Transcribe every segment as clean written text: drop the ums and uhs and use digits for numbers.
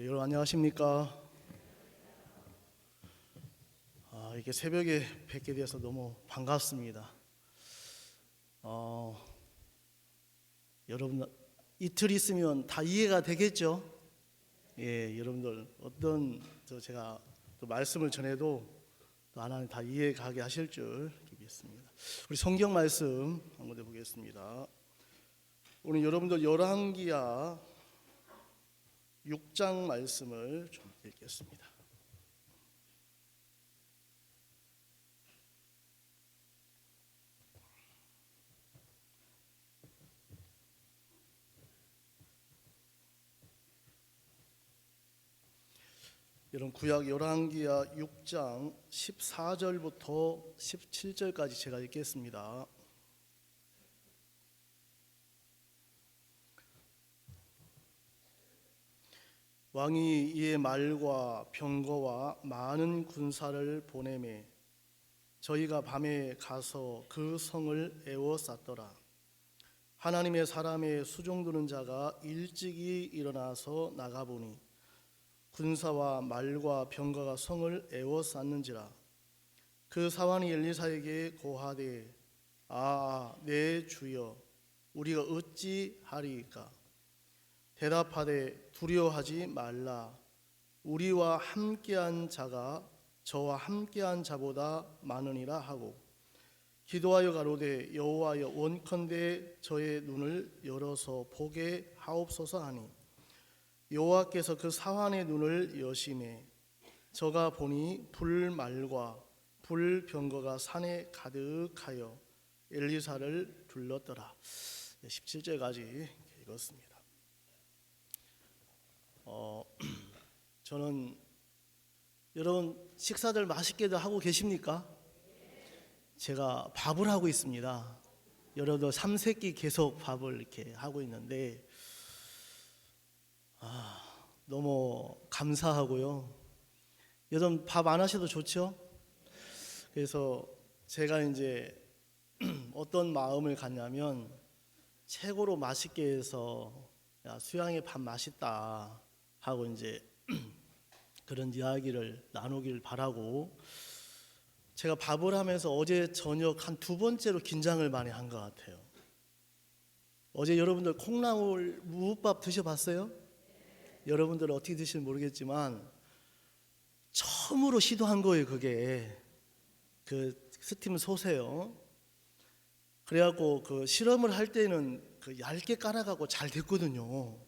네, 여러분 안녕하십니까? 이렇게 새벽에 뵙게 되어서 너무 반갑습니다. 여러분 이틀 있으면 다 이해가 되겠죠? 예, 여러분들 어떤 제가 또 말씀을 전해도 또 하나님 다 이해가게 하실 줄 믿습니다. 우리 성경 말씀 한번 해보겠습니다. 오늘 여러분들 열왕기하 6장 말씀을 좀 읽겠습니다. 여러분 구약 열왕기하 6장 14절부터 17절까지 제가 읽겠습니다. 왕이 이에 말과 병거와 많은 군사를 보내매 저희가 밤에 가서 그 성을 에워쌌더라. 하나님의 사람의 수종드는 자가 일찍이 일어나서 나가보니 군사와 말과 병거가 성을 에워쌌는지라. 그 사환이 엘리사에게 고하되 내 주여 우리가 어찌 하리이까. 대답하되 두려워하지 말라. 우리와 함께한 자가 저와 함께한 자보다 많으니라 하고 기도하여 가로되 여호와여 원컨대 저의 눈을 열어서 보게 하옵소서 하니 여호와께서 그 사환의 눈을 여시매 저가 보니 불말과 불병거가 산에 가득하여 엘리사를 둘렀더라. 17절까지 읽었습니다. 저는 여러분 식사들 맛있게들 하고 계십니까? 제가 밥을 하고 있습니다. 여러분들 3세끼 계속 밥을 이렇게 하고 있는데 너무 감사하고요. 여러분 밥 안 하셔도 좋죠? 그래서 제가 이제 어떤 마음을 갖냐면 최고로 맛있게 해서 야, 수양의 밥 맛있다 하고 이제 그런 이야기를 나누길 바라고 제가 밥을 하면서 어제 저녁 한 두 번째로 긴장을 많이 한 것 같아요. 어제 여러분들 콩나물 무밥 드셔봤어요? 여러분들 어떻게 드실지 모르겠지만 처음으로 시도한 거예요. 그게 그 스팀 솥에요. 그래갖고 그 실험을 할 때는 그 얇게 깔아갖고 잘 됐거든요.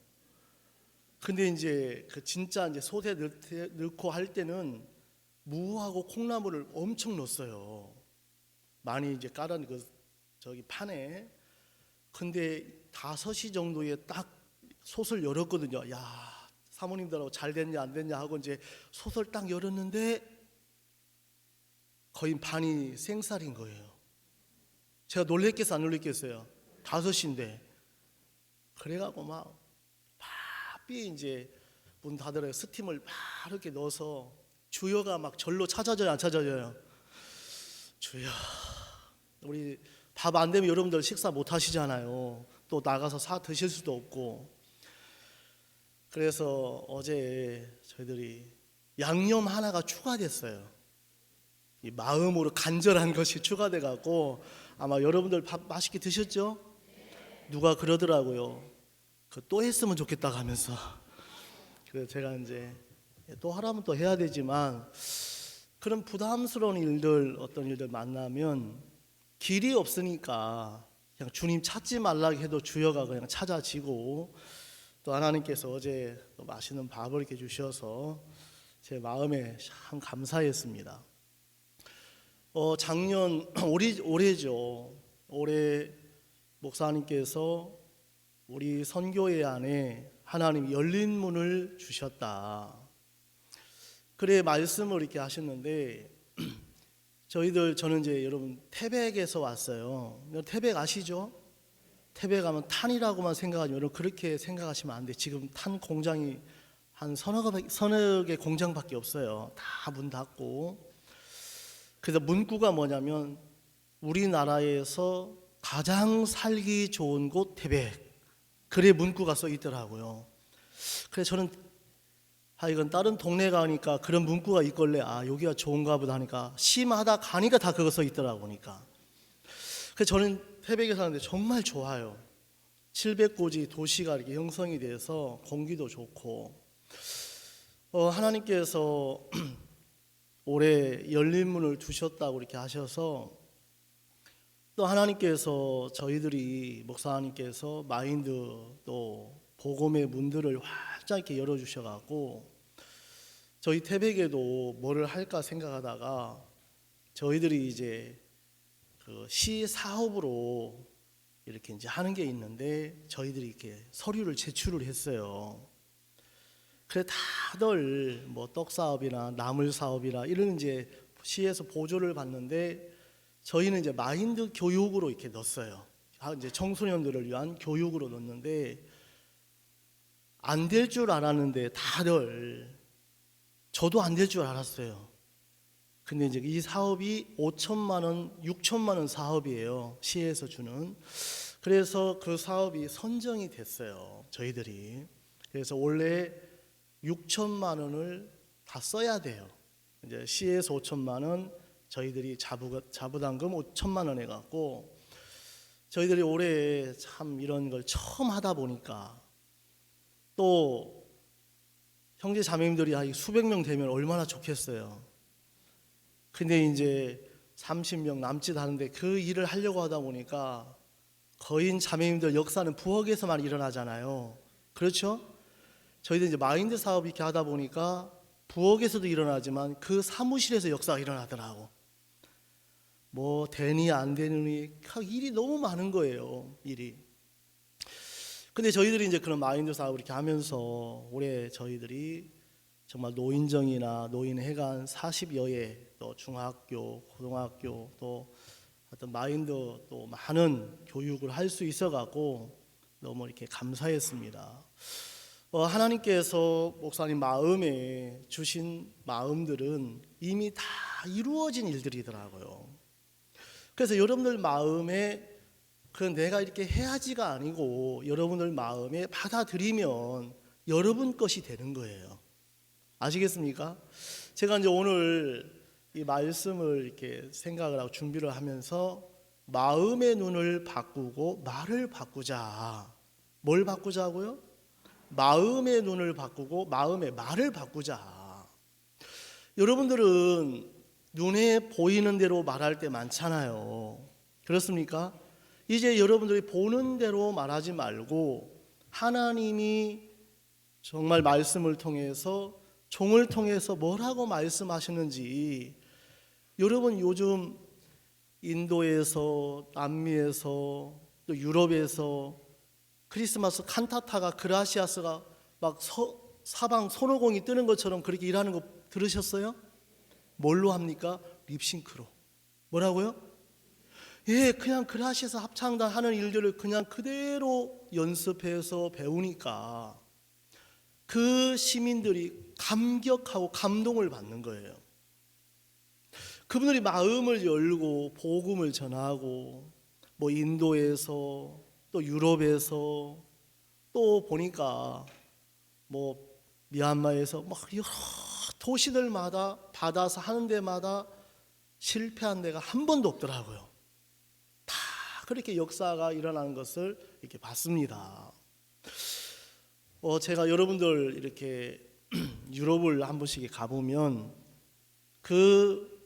근데 이제 그 진짜 이제 솥에 넣고 할 때는 무하고 콩나물을 엄청 넣었어요. 많이 이제 깔은 그 저기 판에. 근데 5시 정도에 딱 솥을 열었거든요. 야, 사모님들하고 잘 됐냐 안 됐냐 하고 이제 솥을 딱 열었는데 거의 반이 생쌀인 거예요. 제가 놀랬겠어 안 놀랬겠어요? 5시인데. 그래갖고 막 바삐 이제 문 닫으라고 스팀을 막 이렇게 넣어서 주여가 막 절로 찾아져요 안 찾아져요? 주여. 우리 밥 안 되면 여러분들 식사 못 하시잖아요. 또 나가서 사 드실 수도 없고. 그래서 어제 저희들이 양념 하나가 추가됐어요. 이 마음으로 간절한 것이 추가돼 갖고 아마 여러분들 밥 맛있게 드셨죠? 누가 그러더라고요. 또 했으면 좋겠다 하면서. 그래서 제가 이제 또 하라면 또 해야 되지만 그런 부담스러운 일들 어떤 일들 만나면 길이 없으니까 그냥 주님 찾지 말라고 해도 주여가 그냥 찾아지고 또 하나님께서 어제 또 맛있는 밥을 이렇게 주셔서 제 마음에 참 감사했습니다. 작년 올해죠. 올해 목사님께서 우리 선교회 안에 하나님 열린 문을 주셨다. 그래 말씀을 이렇게 하셨는데 저는 이제 여러분 태백에서 왔어요. 태백 아시죠? 태백 가면 탄이라고만 생각하지 여러분 그렇게 생각하시면 안 돼. 지금 탄 공장이 한 서너 개 공장밖에 없어요. 다 문 닫고. 그래서 문구가 뭐냐면 우리나라에서 가장 살기 좋은 곳 태백. 그래 문구가 써 있더라고요. 그래서 저는 이건 다른 동네 가니까 그런 문구가 있걸래. 여기가 좋은가 보다 하니까 심하다 가니까 다 그거 써 있더라고 보니까. 그래서 저는 태백에 사는데 정말 좋아요. 700고지 도시가 이렇게 형성이 돼서 공기도 좋고, 하나님께서 올해 열린 문을 두셨다고 이렇게 하셔서, 또 하나님께서 저희들이 목사님께서 마인드 또 복음의 문들을 활짝 이렇게 열어주셔갖고 저희 태백에도 뭐를 할까 생각하다가 저희들이 이제 그 시 사업으로 이렇게 이제 하는 게 있는데 저희들이 이렇게 서류를 제출을 했어요. 그래 다들 뭐 떡 사업이나 나물 사업이나 이런 이제 시에서 보조를 받는데 저희는 이제 마인드 교육으로 이렇게 넣었어요. 이제 청소년들을 위한 교육으로 넣었는데 안 될 줄 알았는데 다들 저도 안 될 줄 알았어요. 근데 이제 이 사업이 5천만 원, 6천만 원 사업이에요. 시에서 주는. 그래서 그 사업이 선정이 됐어요. 저희들이. 그래서 원래 6천만 원을 다 써야 돼요. 이제 시에서 5천만 원, 저희들이 자부담금 5천만 원 해갖고 저희들이 올해 참 이런 걸 처음 하다 보니까 또 형제 자매님들이 수백 명 되면 얼마나 좋겠어요. 근데 이제 30명 남짓 하는데 그 일을 하려고 하다 보니까 거인 자매님들 역사는 부엌에서만 일어나잖아요. 그렇죠? 저희들 이제 마인드 사업 이렇게 하다 보니까 부엌에서도 일어나지만 그 사무실에서 역사가 일어나더라고. 뭐 되니 안 되니 일이 너무 많은 거예요. 일이. 근데 저희들이 이제 그런 마인드 사업을 이렇게 하면서 올해 저희들이 정말 노인정이나 노인회관 40여회 또 중학교, 고등학교 또 어떤 마인드 또 많은 교육을 할 수 있어갖고 너무 이렇게 감사했습니다. 하나님께서 목사님 마음에 주신 마음들은 이미 다 이루어진 일들이더라고요. 그래서 여러분들 마음에 그건 내가 이렇게 해야지가 아니고 여러분들 마음에 받아들이면 여러분 것이 되는 거예요. 아시겠습니까? 제가 이제 오늘 이 말씀을 이렇게 생각을 하고 준비를 하면서 마음의 눈을 바꾸고 말을 바꾸자. 뭘 바꾸자고요? 마음의 눈을 바꾸고 마음의 말을 바꾸자. 여러분들은 눈에 보이는 대로 말할 때 많잖아요. 그렇습니까? 이제 여러분들이 보는 대로 말하지 말고 하나님이 정말 말씀을 통해서 종을 통해서 뭐라고 말씀하시는지. 여러분 요즘 인도에서 남미에서 또 유럽에서 크리스마스 칸타타가 그라시아스가 막 사방 손오공이 뜨는 것처럼 그렇게 일하는 거 들으셨어요? 뭘로 합니까? 립싱크로. 뭐라고요? 예, 그냥 그라시아스 합창단 하는 일들을 그냥 그대로 연습해서 배우니까 그 시민들이 감격하고 감동을 받는 거예요. 그분들이 마음을 열고 복음을 전하고 뭐 인도에서 또 유럽에서 또 보니까 뭐 미얀마에서 막 여러 도시들마다 받아서 하는 데마다 실패한 데가 한 번도 없더라고요. 다 그렇게 역사가 일어나는 것을 이렇게 봤습니다. 제가 여러분들 이렇게 유럽을 한 번씩 가보면 그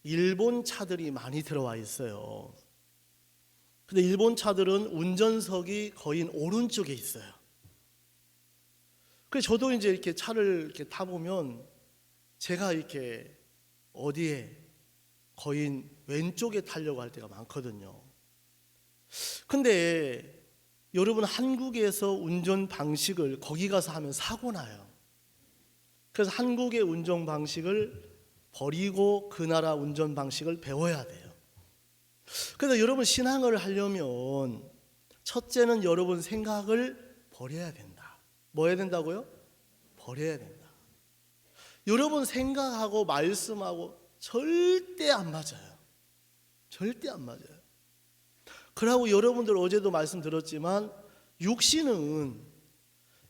일본 차들이 많이 들어와 있어요. 근데 일본 차들은 운전석이 거의 오른쪽에 있어요. 그래서 저도 이제 이렇게 차를 이렇게 타보면 제가 이렇게 어디에 거의 왼쪽에 타려고 할 때가 많거든요. 근데 여러분 한국에서 운전 방식을 거기 가서 하면 사고 나요. 그래서 한국의 운전 방식을 버리고 그 나라 운전 방식을 배워야 돼요. 그래서 여러분 신앙을 하려면 첫째는 여러분 생각을 버려야 된다. 뭐 해야 된다고요? 버려야 된다. 여러분 생각하고 말씀하고 절대 안 맞아요. 절대 안 맞아요. 그러고 여러분들 어제도 말씀드렸지만 육신은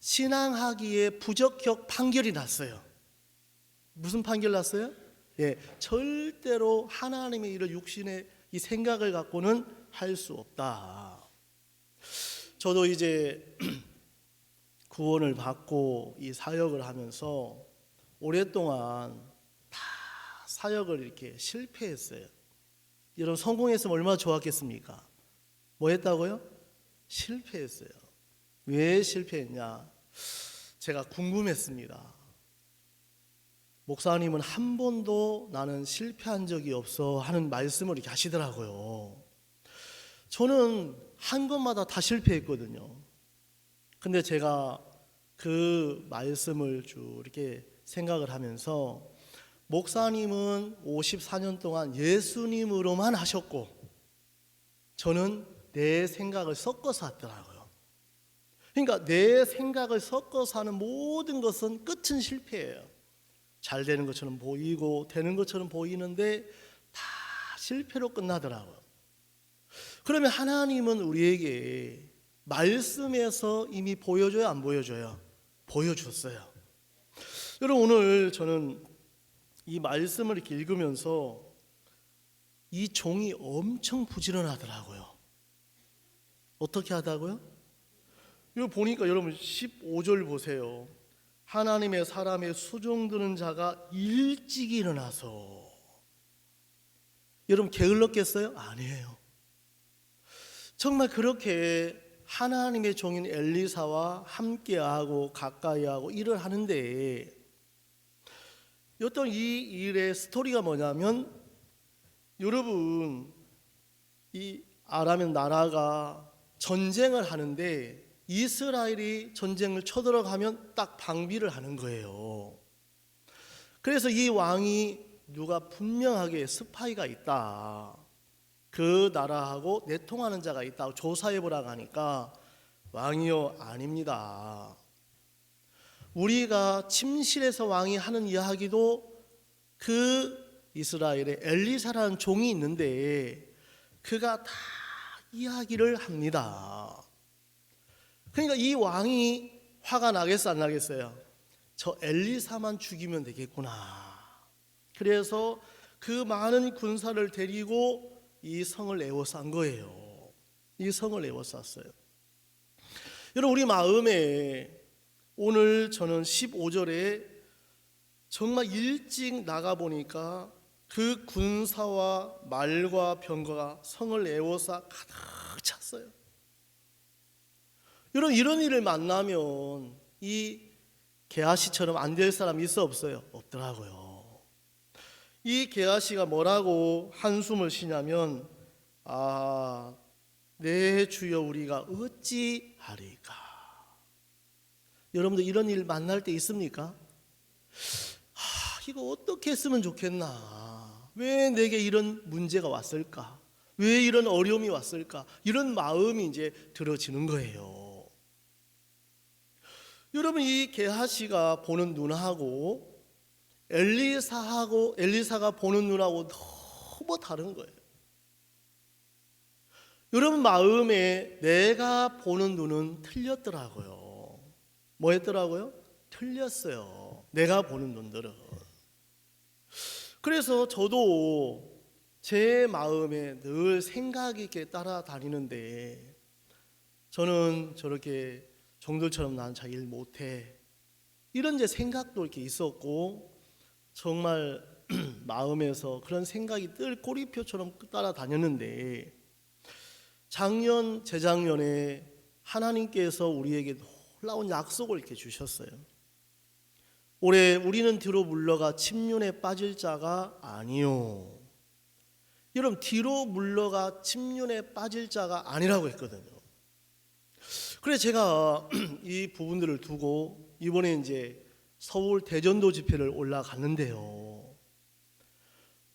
신앙하기에 부적격 판결이 났어요. 무슨 판결 났어요? 절대로 하나님의 이런 육신의 이 생각을 갖고는 할 수 없다. 저도 이제 구원을 받고 이 사역을 하면서 오랫동안 다 사역을 이렇게 실패했어요. 여러분 성공했으면 얼마나 좋았겠습니까? 뭐 했다고요? 실패했어요. 왜 실패했냐? 제가 궁금했습니다. 목사님은 한 번도 나는 실패한 적이 없어 하는 말씀을 이렇게 하시더라고요. 저는 한 것마다 다 실패했거든요. 근데 제가 그 말씀을 쭉 이렇게 생각을 하면서 목사님은 54년 동안 예수님으로만 하셨고 저는 내 생각을 섞어서 하더라고요. 그러니까 내 생각을 섞어서 하는 모든 것은 끝은 실패예요. 잘 되는 것처럼 보이고 되는 것처럼 보이는데 다 실패로 끝나더라고요. 그러면 하나님은 우리에게 말씀에서 이미 보여줘요, 안 보여줘요? 보여줬어요. 여러분 오늘 저는 이 말씀을 이렇게 읽으면서 이 종이 엄청 부지런하더라고요. 어떻게 하다고요? 이거 보니까 여러분 15절 보세요. 하나님의 사람의 수종드는 자가 일찍 일어나서. 여러분 게을렀겠어요? 아니에요. 정말 그렇게 하나님의 종인 엘리사와 함께하고 가까이하고 일을 하는데 어떤 이 일의 스토리가 뭐냐면 여러분 이 아람 나라가 전쟁을 하는데 이스라엘이 전쟁을 쳐들어가면 딱 방비를 하는 거예요. 그래서 이 왕이 누가 분명하게 스파이가 있다, 그 나라하고 내통하는 자가 있다고 조사해보라고 하니까 왕이요 아닙니다. 우리가 침실에서 왕이 하는 이야기도 그 이스라엘에 엘리사라는 종이 있는데 그가 다 이야기를 합니다. 그러니까 이 왕이 화가 나겠어 안 나겠어요? 저 엘리사만 죽이면 되겠구나. 그래서 그 많은 군사를 데리고 이 성을 에워싼 거예요. 이 성을 에워쌌어요. 여러분 우리 마음에 오늘 저는 15절에 정말 일찍 나가보니까 그 군사와 말과 병거가 성을 에워싸 가득 찼어요. 여러분 이런 일을 만나면 이 게하시처럼 안 될 사람 있어 없어요? 없더라고요. 이 게하시가 뭐라고 한숨을 쉬냐면 내 주여 우리가 어찌하리까. 여러분들 이런 일 만날 때 있습니까? 이거 어떻게 했으면 좋겠나, 왜 내게 이런 문제가 왔을까, 왜 이런 어려움이 왔을까, 이런 마음이 이제 들어지는 거예요. 여러분 이 게하시가 보는 눈하고 엘리사가 보는 눈하고 너무 다른 거예요. 여러분 마음에 내가 보는 눈은 틀렸더라고요. 뭐 했더라고요? 틀렸어요. 내가 보는 눈들은. 그래서 저도 제 마음에 늘 생각이 이렇게 따라다니는데 저는 저렇게 종들처럼 난 잘 일 못해, 이런 이제 생각도 이렇게 있었고 정말 마음에서 그런 생각이 늘 꼬리표처럼 따라다녔는데 작년 재작년에 하나님께서 우리에게 놀라운 약속을 이렇게 주셨어요. 올해 우리는 뒤로 물러가 침륜에 빠질 자가 아니요. 여러분 뒤로 물러가 침륜에 빠질 자가 아니라고 했거든요. 그래서 제가 이 부분들을 두고 이번에 이제 서울 대전도 집회를 올라갔는데요.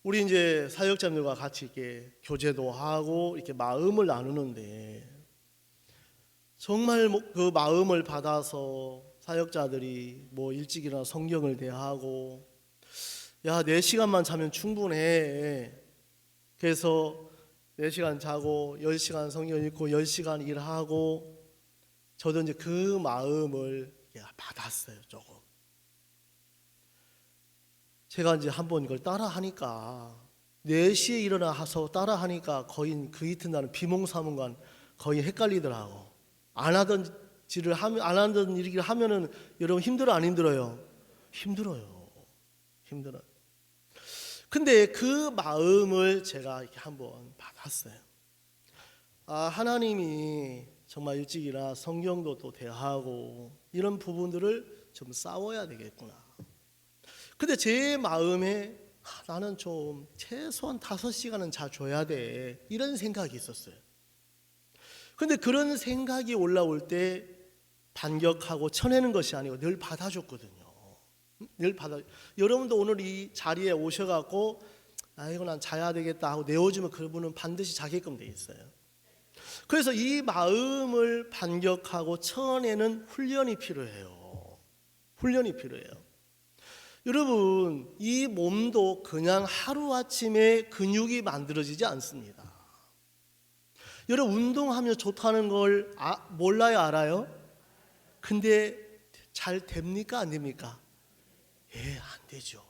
우리 이제 사역자들과 같이 이렇게 교제도 하고 이렇게 마음을 나누는데 정말 그 마음을 받아서 사역자들이 일찍 일어나 성경을 대하고 4시간만 자면 충분해. 그래서 4시간 자고 10시간 성경 읽고 10시간 일하고 저도 이제 그 마음을 받았어요. 조금 제가 이제 한번 이걸 따라 하니까 4시에 일어나서 따라 하니까 거의 그 이튿날은 비몽사몽간 거의 헷갈리더라고. 안 하던 일을 하면은 여러분 힘들어 안 힘들어요? 힘들어요. 힘들어요. 근데 그 마음을 제가 이렇게 한번 받았어요. 하나님이 정말 일찍 일어나 성경도 또 대하고 이런 부분들을 좀 싸워야 되겠구나. 근데 제 마음에 나는 좀 최소한 5시간은 자줘야 돼, 이런 생각이 있었어요. 근데 그런 생각이 올라올 때 반격하고 쳐내는 것이 아니고 늘 받아줬거든요. 늘 받아. 여러분도 오늘 이 자리에 오셔갖고 이거 난 자야 되겠다 하고 내어주면 그분은 반드시 자게끔 돼 있어요. 그래서 이 마음을 반격하고 쳐내는 훈련이 필요해요. 훈련이 필요해요. 여러분, 이 몸도 그냥 하루아침에 근육이 만들어지지 않습니다. 여러분, 운동하면 좋다는 걸 몰라요, 알아요? 근데 잘 됩니까, 안 됩니까? 안 되죠.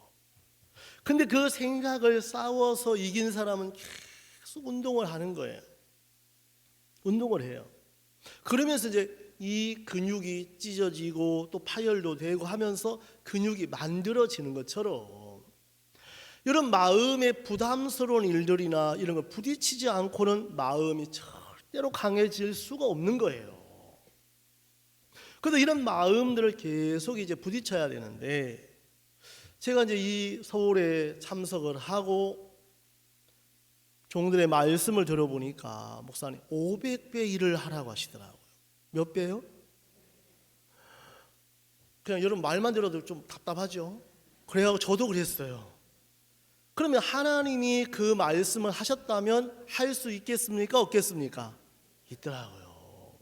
근데 그 생각을 싸워서 이긴 사람은 계속 운동을 하는 거예요. 운동을 해요. 그러면서 이제 이 근육이 찢어지고 또 파열도 되고 하면서 근육이 만들어지는 것처럼 이런 마음의 부담스러운 일들이나 이런 걸 부딪히지 않고는 마음이 절대로 강해질 수가 없는 거예요. 그래서 이런 마음들을 계속 이제 부딪혀야 되는데, 제가 이제 이 서울에 참석을 하고 종들의 말씀을 들어보니까 목사님 500배 일을 하라고 하시더라고요. 몇 배요? 그냥 여러분 말만 들어도 좀 답답하죠. 그래서 저도 그랬어요. 그러면 하나님이 그 말씀을 하셨다면 할 수 있겠습니까? 없겠습니까? 있더라고요.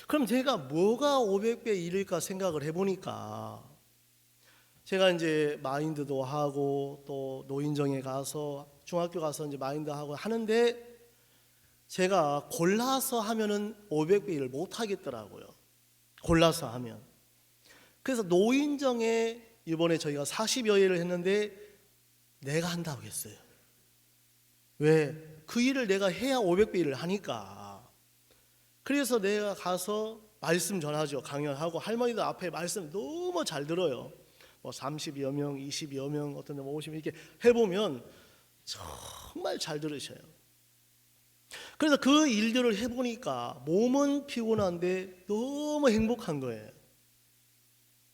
그럼 제가 뭐가 500배 일일까 생각을 해보니까, 제가 이제 마인드도 하고 또 노인정에 가서 중학교 가서 이제 마인드 하고 하는데, 제가 골라서 하면은 500배 일을 못 하겠더라고요. 골라서 하면. 그래서 노인정에 이번에 저희가 40여 일을 했는데 내가 한다고 했어요. 왜? 그 일을 내가 해야 500배 일을 하니까. 그래서 내가 가서 말씀 전하죠. 강연하고 할머니들 앞에 말씀 너무 잘 들어요. 뭐 30여 명, 20여 명, 어떤 데 50명 이렇게 해보면 정말 잘 들으셔요. 그래서 그 일들을 해보니까 몸은 피곤한데 너무 행복한 거예요.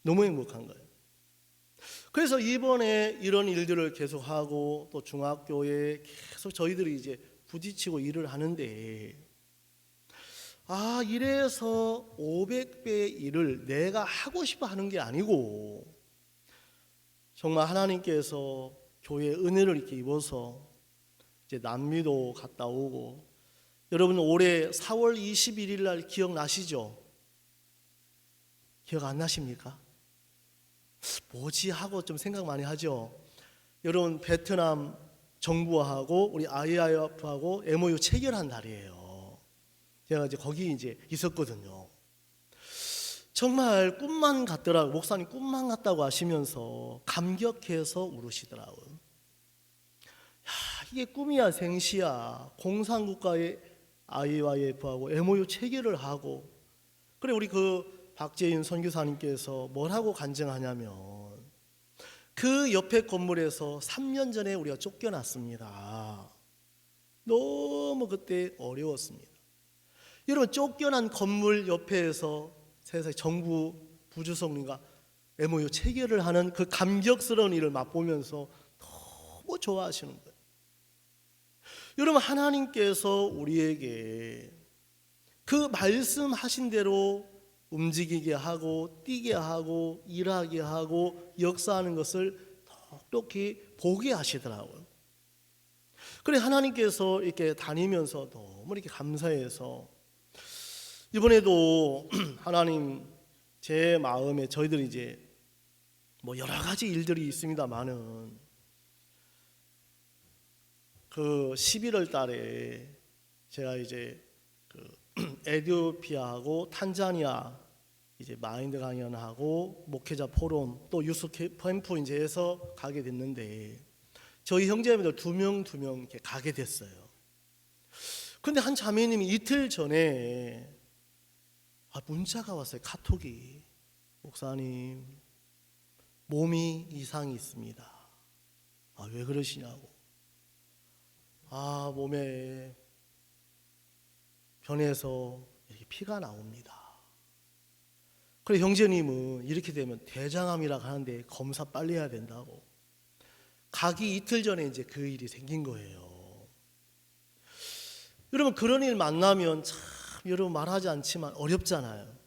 너무 행복한 거예요. 그래서 이번에 이런 일들을 계속하고 또 중학교에 계속 저희들이 이제 부딪히고 일을 하는데, 이래서 500배 일을 내가 하고 싶어 하는 게 아니고 정말 하나님께서 교회에 은혜를 이렇게 입어서 이제 남미도 갔다 오고, 여러분 올해 4월 21일 날 기억나시죠? 기억 안 나십니까? 뭐지 하고 좀 생각 많이 하죠. 여러분 베트남 정부하고 우리 IIF하고 MOU 체결한 날이에요. 제가 이제 거기 이제 있었거든요. 정말 꿈만 같더라고. 목사님 꿈만 같다고 하시면서 감격해서 울으시더라고요. 이게 꿈이야 생시야. 공산국가의 IIF하고 MOU 체결을 하고, 그래 우리 그 박재인 선교사님께서 뭐라고 간증하냐면, 그 옆에 건물에서 3년 전에 우리가 쫓겨났습니다. 너무 그때 어려웠습니다. 여러분 쫓겨난 건물 옆에서 세상에 정부 부주성님과 MOU 체결을 하는 그 감격스러운 일을 맛보면서 너무 좋아하시는 거예요. 여러분 하나님께서 우리에게 그 말씀하신 대로 움직이게 하고 뛰게 하고 일하게 하고 역사하는 것을 똑똑히 보게 하시더라고요. 그래 하나님께서 이렇게 다니면서 너무 이렇게 감사해서 이번에도 하나님 제 마음에 저희들이 이제 뭐 여러 가지 일들이 있습니다만은 그 11월 달에 제가 이제 그 에티오피아하고 탄자니아 이제 마인드 강연하고 목회자 포럼 또 유스 캠프 이제 해서 가게 됐는데 저희 형제님들 두 명 이렇게 가게 됐어요. 근데 한 자매님이 이틀 전에 문자가 왔어요. 카톡이. 목사님, 몸이 이상이 있습니다. 왜 그러시냐고. 몸에 변해서 이렇게 피가 나옵니다. 그래 형제님은 이렇게 되면 대장암이라고 하는데 검사 빨리 해야 된다고. 가기 이틀 전에 이제 그 일이 생긴 거예요. 여러분 그런 일 만나면 참 여러분 말하지 않지만 어렵잖아요.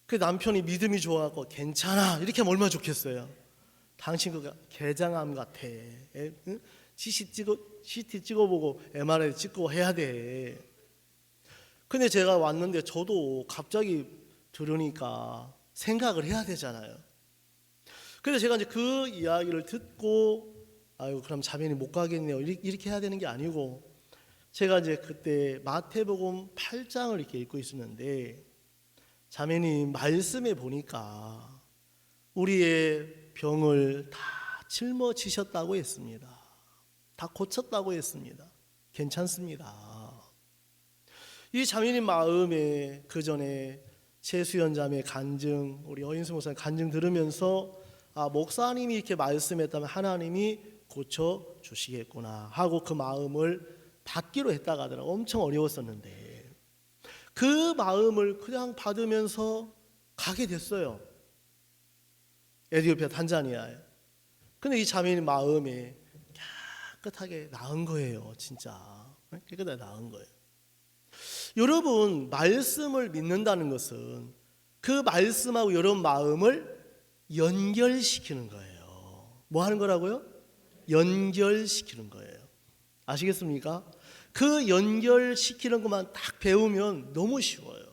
그 남편이 믿음이 좋아갖고 괜찮아 이렇게 하면 얼마나 좋겠어요. 당신 그거 개장암 같아. 응? CT 찍어보고 MRI 찍고 해야 돼. 근데 제가 왔는데 저도 갑자기 들으니까 생각을 해야 되잖아요. 그래서 제가 이제 그 이야기를 듣고 그럼 자매님 못 가겠네요 이렇게 해야 되는 게 아니고 제가 이제 그때 마태복음 8장을 이렇게 읽고 있었는데 자매님 말씀에 보니까 우리의 병을 다 짊어지셨다고 했습니다. 다 고쳤다고 했습니다. 괜찮습니다. 이 자매님 마음에 그 전에 최수연 자매 간증, 우리 어인수 목사님 간증 들으면서 목사님이 이렇게 말씀했다면 하나님이 고쳐 주시겠구나 하고 그 마음을 받기로 했다가 하더라고요. 엄청 어려웠었는데 그 마음을 그냥 받으면서 가게 됐어요. 에티오피아 탄자니아에. 근데 이 자매님 마음에 깨끗하게 나은 거예요. 진짜 깨끗하게 나은 거예요. 여러분 말씀을 믿는다는 것은 그 말씀하고 여러분 마음을 연결시키는 거예요. 뭐 하는 거라고요? 연결시키는 거예요. 아시겠습니까? 그 연결시키는 것만 딱 배우면 너무 쉬워요.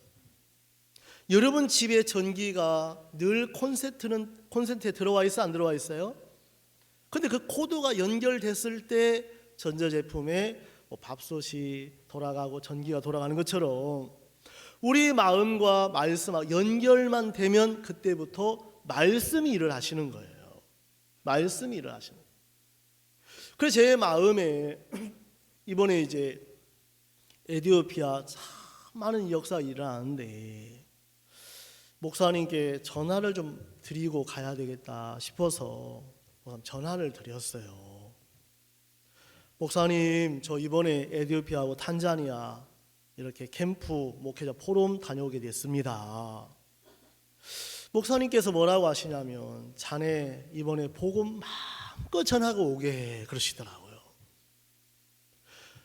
여러분 집에 전기가 늘 콘센트에 들어와 있어 안 들어와 있어요? 근데 그 코드가 연결됐을 때 전자제품에 밥솥이 돌아가고 전기가 돌아가는 것처럼 우리 마음과 말씀하고 연결만 되면 그때부터 말씀이 일을 하시는 거예요. 말씀이 일을 하시는 거예요. 그래서 제 마음에 이번에 이제 에티오피아 참 많은 역사가 일어나는데 목사님께 전화를 좀 드리고 가야 되겠다 싶어서 전화를 드렸어요. 목사님, 저 이번에 에티오피아하고 탄자니아 이렇게 캠프 목회자 포럼 다녀오게 됐습니다. 목사님께서 뭐라고 하시냐면 자네 이번에 복음 마음껏 전하고 오게 그러시더라고요.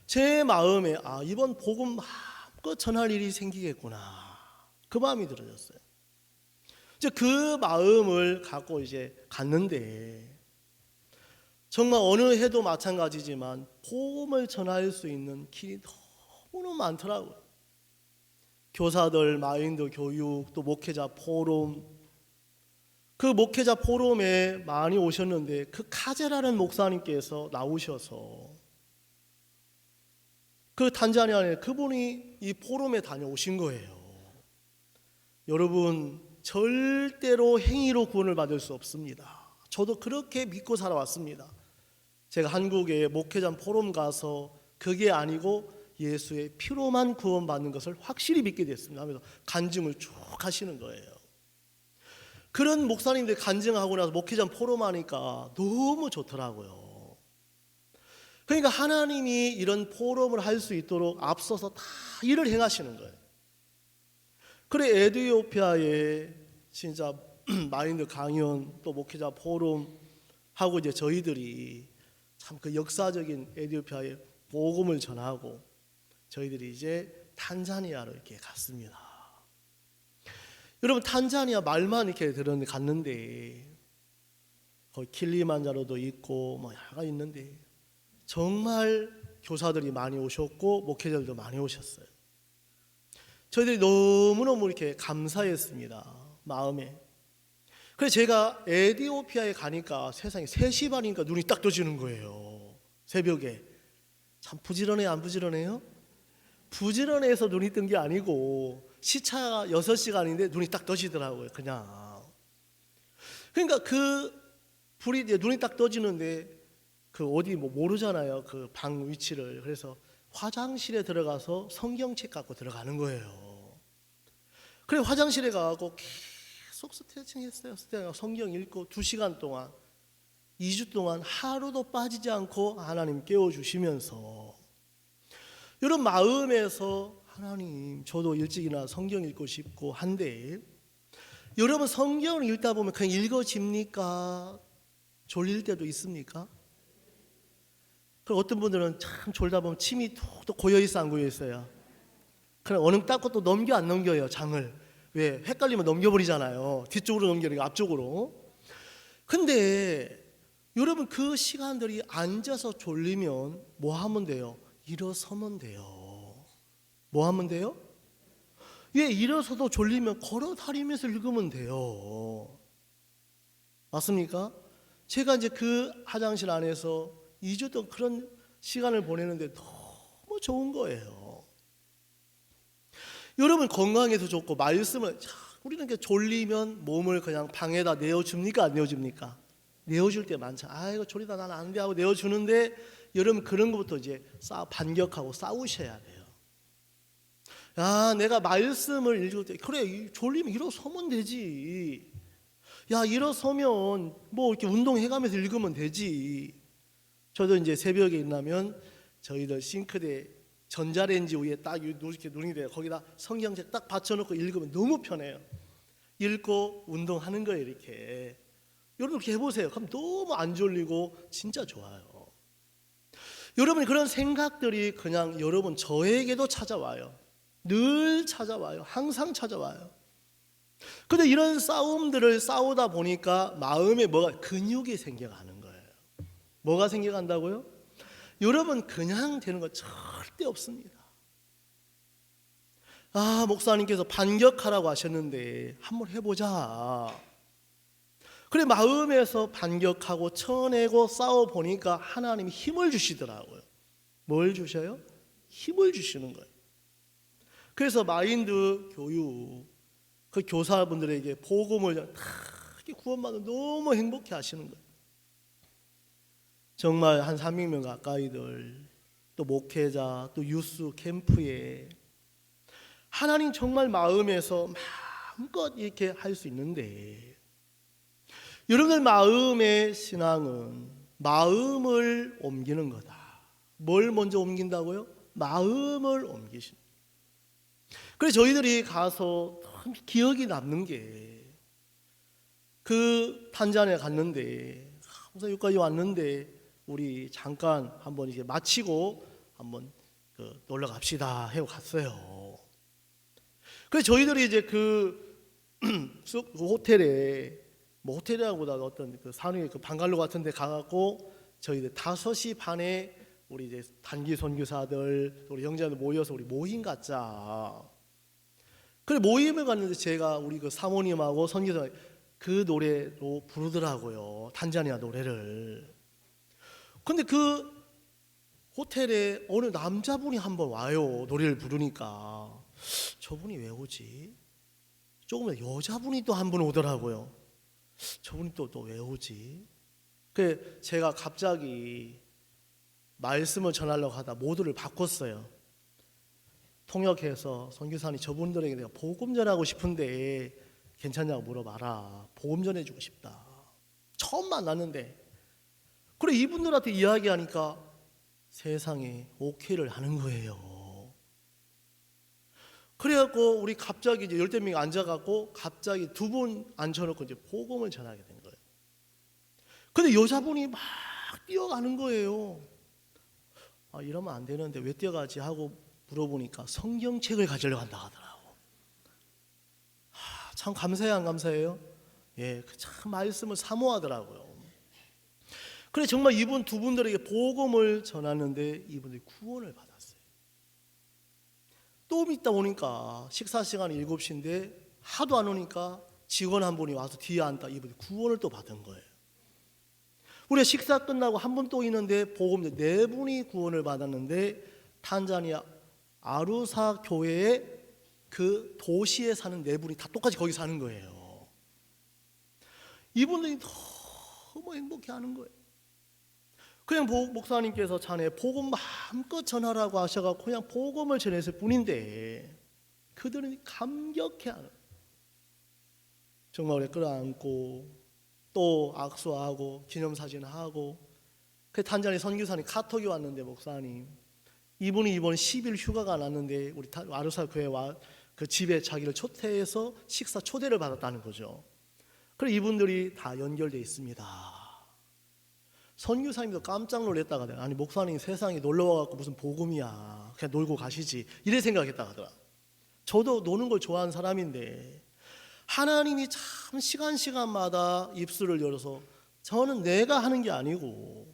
제 마음에 이번 복음 마음껏 전할 일이 생기겠구나 그 마음이 들어졌어요. 이제 그 마음을 갖고 이제 갔는데 정말 어느 해도 마찬가지지만 복음을 전할 수 있는 길이 너무너무 많더라고요. 교사들 마인드 교육 또 목회자 포럼 그 목회자 포럼에 많이 오셨는데 그 카제라는 목사님께서 나오셔서 그 탄자니아에 그분이 이 포럼에 다녀오신 거예요. 여러분 절대로 행위로 구원을 받을 수 없습니다. 저도 그렇게 믿고 살아왔습니다. 제가 한국에 목회자 포럼 가서 그게 아니고 예수의 피로만 구원받는 것을 확실히 믿게 됐습니다 하면서 간증을 쭉 하시는 거예요. 그런 목사님들 간증하고 나서 목회자 포럼 하니까 너무 좋더라고요. 그러니까 하나님이 이런 포럼을 할 수 있도록 앞서서 다 일을 행하시는 거예요. 그래 에티오피아에 진짜 마인드 강연 또 목회자 포럼 하고 이제 저희들이 참 그 역사적인 에티오피아에 복음을 전하고 저희들이 이제 탄자니아로 이렇게 갔습니다. 여러분 탄자니아 말만 이렇게 갔는데 거기 킬리만자로도 있고 뭐 여러 가지 있는데 정말 교사들이 많이 오셨고 목회자들도 많이 오셨어요. 저희들이 너무너무 이렇게 감사했습니다. 마음에. 그래서 제가 에티오피아에 가니까 세상에 3시 반이니까 눈이 딱 떠지는 거예요. 새벽에. 참 부지런해요? 안 부지런해요? 부지런해서 눈이 뜬 게 아니고 시차가 6시간인데 눈이 딱 떠지더라고요. 그냥. 그러니까 그 불이 이제 눈이 딱 떠지는데 그 어디 뭐 모르잖아요. 그 방 위치를. 그래서 화장실에 들어가서 성경책 갖고 들어가는 거예요. 그래 화장실에 가고 계속 스트레칭 했어요. 성경 읽고 2시간 동안 2주 동안 하루도 빠지지 않고 하나님 깨워주시면서 이런 마음에서 하나님 저도 일찍이나 성경 읽고 싶고 한데 여러분 성경을 읽다 보면 그냥 읽어집니까? 졸릴 때도 있습니까? 그리고 어떤 분들은 참 졸다 보면 침이 툭툭 고여있어 안 고여있어요? 그냥 어느 닦고 또 넘겨 안 넘겨요 장을. 왜? 헷갈리면 넘겨버리잖아요. 뒤쪽으로 넘기는 앞쪽으로. 근데 여러분 그 시간들이 앉아서 졸리면 뭐 하면 돼요? 일어서면 돼요. 뭐 하면 돼요? 예, 일어서도 졸리면 걸어 다니면서 읽으면 돼요. 맞습니까? 제가 이제 그 화장실 안에서 2주 동안 그런 시간을 보내는데 너무 좋은 거예요. 여러분 건강에도 좋고 말씀을 우리는 이렇게 졸리면 몸을 그냥 방에다 내어줍니까? 안 내어줍니까? 내어줄 때 많죠. 아이고 졸리다 난 안 돼 하고 내어주는데 여러분 그런 것부터 이제 반격하고 싸우셔야 돼요. 야 내가 말씀을 읽을 때 그래 졸리면 일어서면 되지. 야 일어서면 뭐 이렇게 운동해가면서 읽으면 되지. 저도 이제 새벽에 일어나면 저희들 싱크대 전자레인지 위에 딱 이렇게 눈이 돼요. 거기다 성경책 딱 받쳐놓고 읽으면 너무 편해요. 읽고 운동하는 거예요 이렇게. 여러분 이렇게 해보세요. 그럼 너무 안 졸리고 진짜 좋아요. 여러분 그런 생각들이 그냥 여러분 저에게도 찾아와요. 늘 찾아와요. 항상 찾아와요. 근데 이런 싸움들을 싸우다 보니까 마음에 뭐가 근육이 생겨가는 거예요. 뭐가 생겨간다고요? 여러분 그냥 되는 거 절대 없습니다. 아 목사님께서 반격하라고 하셨는데 한번 해보자. 그래 마음에서 반격하고 쳐내고 싸워보니까 하나님이 힘을 주시더라고요. 뭘 주셔요? 힘을 주시는 거예요. 그래서 마인드 교육 그 교사분들에게 복음을 다 구원받으면 너무 행복해 하시는 거예요. 정말 한 300명 가까이들 또 목회자 또 유스 캠프에 하나님 정말 마음에서 마음껏 이렇게 할 수 있는데 여러분들 마음의 신앙은 마음을 옮기는 거다. 뭘 먼저 옮긴다고요? 마음을 옮기십니다. 그래서 저희들이 가서 기억이 남는 게 그 탄자니아 갔는데 항상 여기까지 왔는데 우리 잠깐 한번 이제 마치고 한번 놀러 갑시다 해고 갔어요. 그래서 저희들이 이제 그 호텔에 뭐 호텔이라고보다 어떤 그 산후의 그 방갈로 같은 데 가갖고 저희들 5시 반에 우리 이제 단기 선교사들 우리 형제들 모여서 우리 모임 갖자. 그래 모임을 갔는데 제가 우리 그 사모님하고 선교사 그 노래로 부르더라고요. 탄자니아 노래를. 근데 그 호텔에 어느 남자분이 한번 와요. 노래를 부르니까 저분이 왜 오지? 조금 여자분이 또 한 분 오더라고요. 저분이 또 왜 오지? 그 제가 갑자기 말씀을 전하려고 하다 모두를 바꿨어요. 통역해서 선교사님 저분들에게 내가 복음 전하고 싶은데 괜찮냐고 물어봐라. 복음 전해주고 싶다. 처음 만났는데 그래 이분들한테 이야기하니까 세상에 오케이를 하는 거예요. 그래갖고 우리 갑자기 이제 10명이 앉아갖고 갑자기 2분 앉혀놓고 이제 복음을 전하게 된 거예요. 근데 여자분이 막 뛰어가는 거예요. 아 이러면 안 되는데 왜 뛰어가지 하고 물어보니까 성경책을 가지려고 한다 하더라고. 참 감사해요 안 감사해요? 예, 참 말씀을 사모하더라고요. 그래 정말 이분 2분들에게 복음을 전하는데 이분들이 구원을 받았어요. 또 있다 보니까 식사 시간이 7시인데 하도 안 오니까 직원 한 분이 와서 뒤에 앉다 이분이 구원을 또 받은 거예요. 우리가 식사 끝나고 한 분 또 있는데 복음 4분이 구원을 받았는데 탄자니아 아루사 교회의 그 도시에 사는 네 분이 다 똑같이 거기 사는 거예요. 이분들이 너무 행복해하는 거예요. 그냥 목사님께서 자네 복음 마음껏 전하라고 하셔가지고 그냥 복음을 전했을 뿐인데 그들은 감격해하는, 정말 끌어안고 또 악수하고 기념사진하고. 그 단장의 선교사님 카톡이 왔는데, 목사님 이분이 이번 10일 휴가가 났는데 우리 아루사 교회 그 집에 자기를 초대해서 식사 초대를 받았다는 거죠. 그래서 이분들이 다 연결되어 있습니다. 선교사님도 깜짝 놀랐다가, 아니 목사님 세상에 놀러 와갖고 무슨 복음이야, 그냥 놀고 가시지, 이래 생각했다 하더라. 저도 노는 걸 좋아하는 사람인데 하나님이 참 시간마다 입술을 열어서, 저는 내가 하는 게 아니고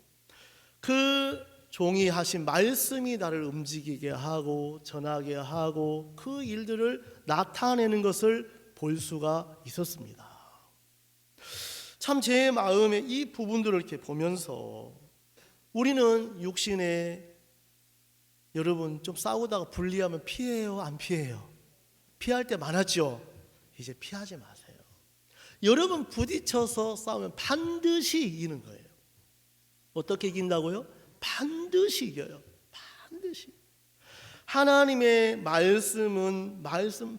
그 종이 하신 말씀이 나를 움직이게 하고 전하게 하고 그 일들을 나타내는 것을 볼 수가 있었습니다. 참 제 마음에 이 부분들을 이렇게 보면서 우리는 육신에, 여러분 좀 싸우다가 분리하면 피해요, 안 피해요? 피할 때 많았죠? 이제 피하지 마세요. 여러분 부딪혀서 싸우면 반드시 이기는 거예요. 어떻게 이긴다고요? 반드시 이겨요. 반드시. 하나님의 말씀은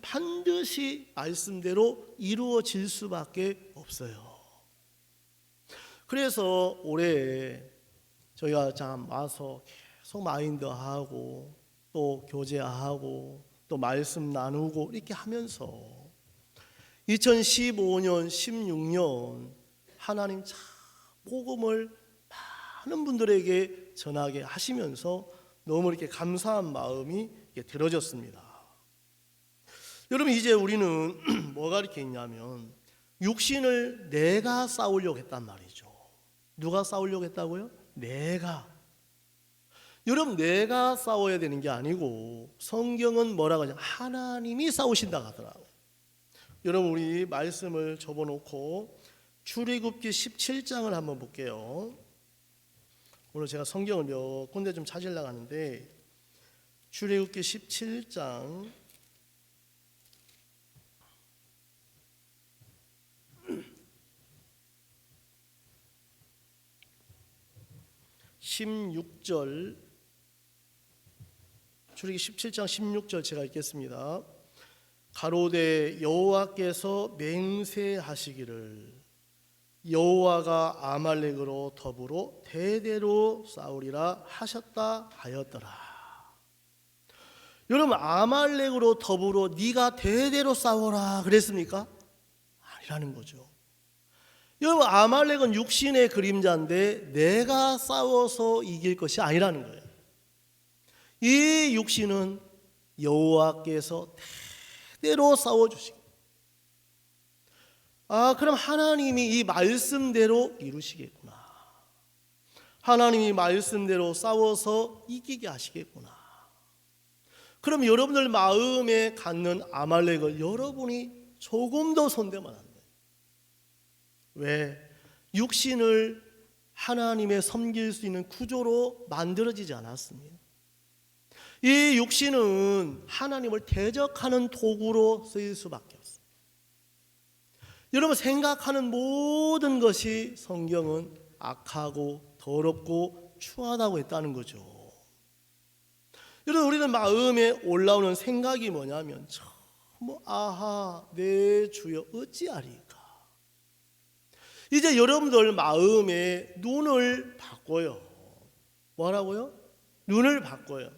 반드시 말씀대로 이루어질 수밖에 없어요. 그래서 올해 저희가 참 와서 계속 마인드하고 또 교제하고 또 말씀 나누고 이렇게 하면서 2015년, 16년 하나님 참 복음을 많은 분들에게 전하게 하시면서 너무 이렇게 감사한 마음이 들어졌습니다. 여러분, 이제 우리는 뭐가 이렇게 있냐면 육신을 내가 싸우려고 했단 말이죠. 누가 싸우려고 했다고요? 내가. 여러분, 내가 싸워야 되는 게 아니고 성경은 뭐라고 하냐? 하나님이 싸우신다고 하더라고요. 여러분, 우리 말씀을 접어놓고 출애굽기 17장을 한번 볼게요. 오늘 제가 성경을 몇 군데 좀 찾으려고 하는데 출애굽기 17장 16절, 출애굽기 17장 16절 제가 읽겠습니다. 가로되 여호와께서 맹세하시기를 여호와가 아말렉으로 더불어 대대로 싸우리라 하셨다 하였더라. 여러분, 아말렉으로 더불어 네가 대대로 싸워라 그랬습니까? 아니라는 거죠. 여러분, 아말렉은 육신의 그림자인데 내가 싸워서 이길 것이 아니라는 거예요. 이 육신은 여호와께서 대대로 싸워주시고, 그럼 하나님이 이 말씀대로 이루시겠구나. 하나님이 말씀대로 싸워서 이기게 하시겠구나. 그럼 여러분들 마음에 갖는 아말렉을 여러분이 조금도 손대면 안 돼요. 왜? 육신을 하나님의 섬길 수 있는 구조로 만들어지지 않았습니다. 이 육신은 하나님을 대적하는 도구로 쓰일 수밖에 없습니다. 여러분, 생각하는 모든 것이 성경은 악하고 더럽고 추하다고 했다는 거죠. 여러분, 우리는 마음에 올라오는 생각이 뭐냐면 아하 내 주여 어찌하리까. 이제 여러분들 마음에 눈을 바꿔요. 뭐라고요? 눈을 바꿔요.